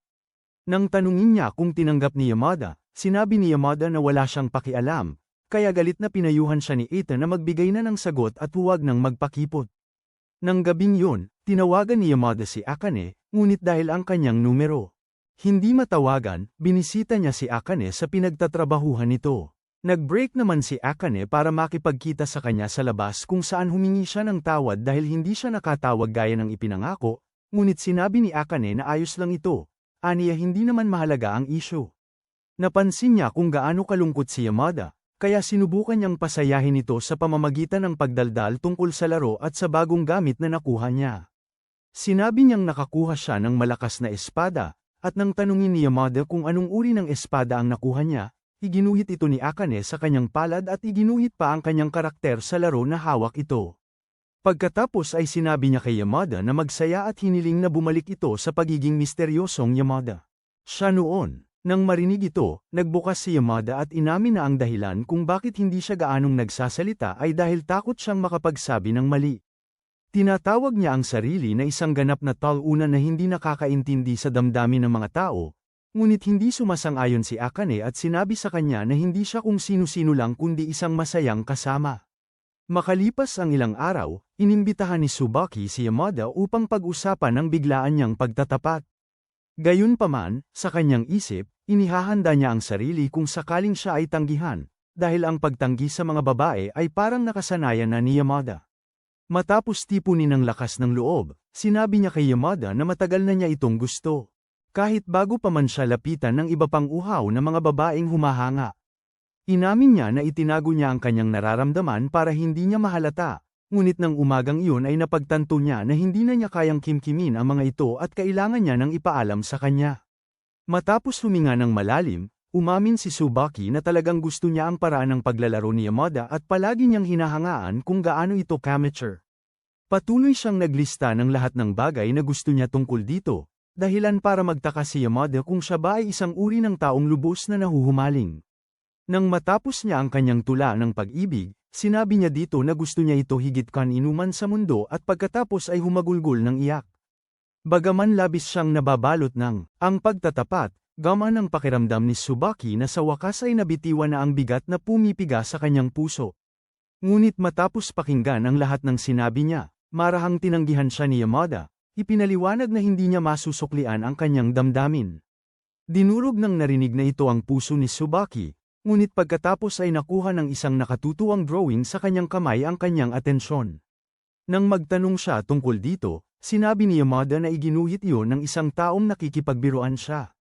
Nang tanungin niya kung tinanggap ni Yamada, sinabi ni Yamada na wala siyang pakialam, kaya galit na pinayuhan siya ni Eita na magbigay na ng sagot at huwag nang magpakipot. Nang gabing yun, tinawagan ni Yamada si Akane, ngunit dahil ang kanyang numero hindi matawagan, binisita niya si Akane sa pinagtatrabahuhan nito. Nag-break naman si Akane para makipagkita sa kanya sa labas kung saan humingi siya ng tawad dahil hindi siya nakatawag gaya ng ipinangako, ngunit sinabi ni Akane na ayos lang ito, aniya hindi naman mahalaga ang issue. Napansin niya kung gaano kalungkot si Yamada, kaya sinubukan niyang pasayahin ito sa pamamagitan ng pagdaldal tungkol sa laro at sa bagong gamit na nakuha niya. Sinabi niyang nakakuha siya ng malakas na espada, at nang tanungin ni Yamada kung anong uri ng espada ang nakuha niya, iginuhit ito ni Akane sa kanyang palad at iginuhit pa ang kanyang karakter sa laro na hawak ito. Pagkatapos ay sinabi niya kay Yamada na magsaya at hiniling na bumalik ito sa pagiging misteryosong Yamada. Siya noon. Nang marinig ito, nagbukas si Yamada at inamin na ang dahilan kung bakit hindi siya gaanong nagsasalita ay dahil takot siyang makapagsabi ng mali. Tinatawag niya ang sarili na isang ganap na taluna na hindi nakakaintindi sa damdamin ng mga tao, ngunit hindi sumasang-ayon si Akane at sinabi sa kanya na hindi siya kung sino-sino lang kundi isang masayang kasama. Makalipas ang ilang araw, inimbitahan ni Tsubaki si Yamada upang pag-usapan ang biglaan niyang pagtatapat. Gayunpaman, sa kanyang isip, inihahanda niya ang sarili kung sakaling siya ay tanggihan, dahil ang pagtanggi sa mga babae ay parang nakasanayan na ni Yamada. Matapos tipunin ng lakas ng loob, sinabi niya kay Yamada na matagal na niya itong gusto. Kahit bago pa man siya lapitan ng iba pang uhaw na mga babaeng humahanga. Inamin niya na itinago niya ang kanyang nararamdaman para hindi niya mahalata. Ngunit nang umagang iyon ay napagtanto niya na hindi na niya kayang kimkimin ang mga ito at kailangan niya nang ipaalam sa kanya. Matapos huminga ng malalim, umamin si Tsubaki na talagang gusto niya ang paraan ng paglalaro ni Yamada at palagi niyang hinahangaan kung gaano ito kamature. Patuloy siyang naglista ng lahat ng bagay na gusto niya tungkol dito, dahilan para magtaka si Yamada kung siya ba ay isang uri ng taong lubos na nahuhumaling. Nang matapos niya ang kanyang tula ng pag-ibig, sinabi niya dito na gusto niya ito higit kaninuman sa mundo at pagkatapos ay humagulgol ng iyak. Bagaman labis siyang nababalot ng ang pagtatapat, gaman ang pakiramdam ni Tsubaki na sa wakas ay nabitiwan na ang bigat na pumipiga sa kanyang puso. Ngunit matapos pakinggan ang lahat ng sinabi niya, marahang tinanggihan siya ni Yamada, ipinaliwanag na hindi niya masusuklian ang kanyang damdamin. Dinurog nang narinig na ito ang puso ni Tsubaki. Ngunit pagkatapos ay nakuha ng isang nakatutuwang drawing sa kanyang kamay ang kanyang atensyon. Nang magtanong siya tungkol dito, sinabi ni Yamada na iginuhit iyon ng isang taong nakikipagbiruan siya.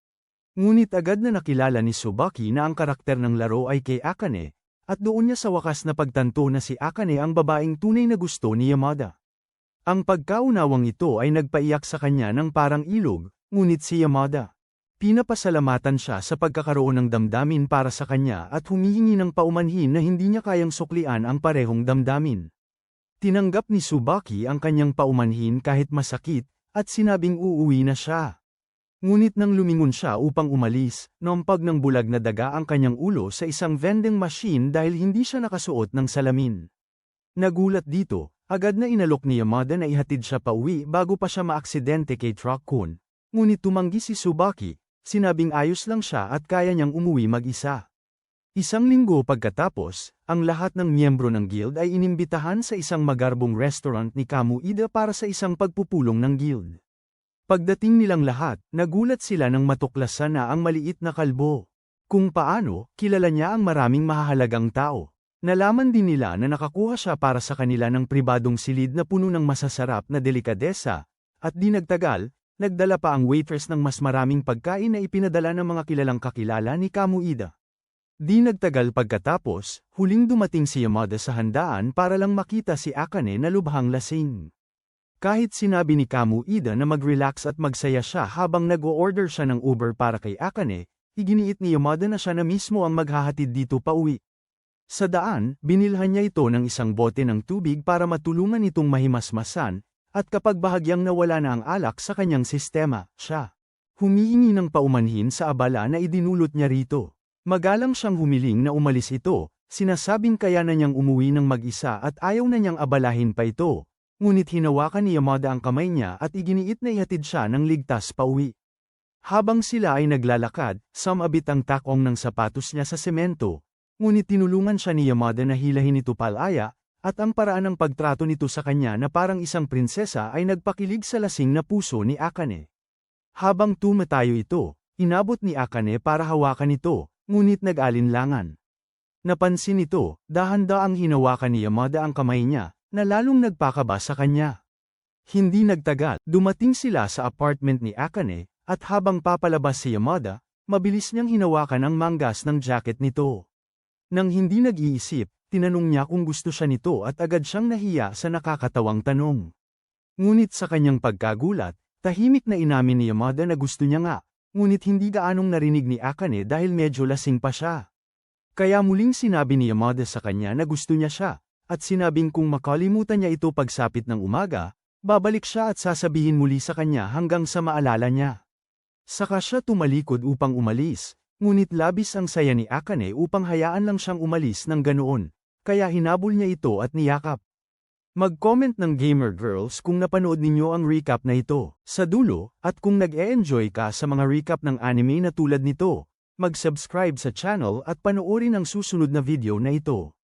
Ngunit agad na nakilala ni Tsubaki na ang karakter ng laro ay kay Akane, at doon niya sa wakas na pagtanto na si Akane ang babaeng tunay na gusto ni Yamada. Ang pagkaunawang ito ay nagpaiyak sa kanya ng parang ilog, ngunit si Yamada. Pinapasalamatan siya sa pagkakaroon ng damdamin para sa kanya at humihingi ng paumanhin na hindi niya kayang suklian ang parehong damdamin. Tinanggap ni Tsubaki ang kanyang paumanhin kahit masakit, at sinabing uuwi na siya. Ngunit nang lumingon siya upang umalis, nampag ng bulag na daga ang kanyang ulo sa isang vending machine dahil hindi siya nakasuot ng salamin. Nagulat dito, agad na inalok ni Yamada na ihatid siya pauwi bago pa siya maaksidente kay Truck-kun. Ngunit tumanggi si Tsubaki. Sinabing ayos lang siya at kaya niyang umuwi mag-isa. Isang linggo pagkatapos, ang lahat ng miyembro ng guild ay inimbitahan sa isang magarbong restaurant ni Kamuida para sa isang pagpupulong ng guild. Pagdating nilang lahat, nagulat sila nang matuklasan na ang maliit na kalbo. Kung paano, kilala niya ang maraming mahahalagang tao. Nalaman din nila na nakakuha siya para sa kanila ng pribadong silid na puno ng masasarap na delikadesa, at di nagtagal, nagdala pa ang waitress ng mas maraming pagkain na ipinadala ng mga kilalang kakilala ni Kamuida. Di nagtagal pagkatapos, huling dumating si Yamada sa handaan para lang makita si Akane na lubhang lasing. Kahit sinabi ni Kamuida na mag-relax at magsaya siya habang nag-o-order siya ng Uber para kay Akane, iginiit ni Yamada na siya na mismo ang maghahatid dito pauwi. Sa daan, binilhan niya ito ng isang bote ng tubig para matulungan itong mahimasmasan, at kapag bahagyang nawala na ang alak sa kanyang sistema, siya humihingi ng paumanhin sa abala na idinulot niya rito. Magalang siyang humiling na umalis ito, sinasabing kaya na niyang umuwi ng mag-isa at ayaw na niyang abalahin pa ito. Ngunit hinawakan ni Yamada ang kamay niya at iginiit na ihatid siya ng ligtas pauwi. Habang sila ay naglalakad, sumabit ang takong ng sapatos niya sa semento. Ngunit tinulungan siya ni Yamada na hilahin ito palaya, at ang paraan ng pagtrato nito sa kanya na parang isang prinsesa ay nagpakilig sa lasing na puso ni Akane. Habang tumatayo ito, inabot ni Akane para hawakan ito, ngunit nag-alinlangan. Napansin ito, dahan-daang hinawakan ni Yamada ang kamay niya, na lalong nagpakaba sa kanya. Hindi nagtagal, dumating sila sa apartment ni Akane, at habang papalabas si Yamada, mabilis niyang hinawakan ang manggas ng jacket nito. Nang hindi nag-iisip, tinanong niya kung gusto siya nito at agad siyang nahiya sa nakakatawang tanong. Ngunit sa kanyang pagkagulat, tahimik na inamin ni Yamada na gusto niya nga, ngunit hindi gaanong narinig ni Akane dahil medyo lasing pa siya. Kaya muling sinabi ni Yamada sa kanya na gusto niya siya, at sinabing kung makalimutan niya ito pagsapit ng umaga, babalik siya at sasabihin muli sa kanya hanggang sa maalala niya. Saka siya tumalikod upang umalis, ngunit labis ang saya ni Akane upang hayaan lang siyang umalis ng ganoon, kaya hinabol niya ito at niyakap. Mag-comment ng Gamer Girls kung napanood ninyo ang recap na ito, sa dulo, at kung nag-e-enjoy ka sa mga recap ng anime na tulad nito, mag-subscribe sa channel at panoorin ang susunod na video na ito.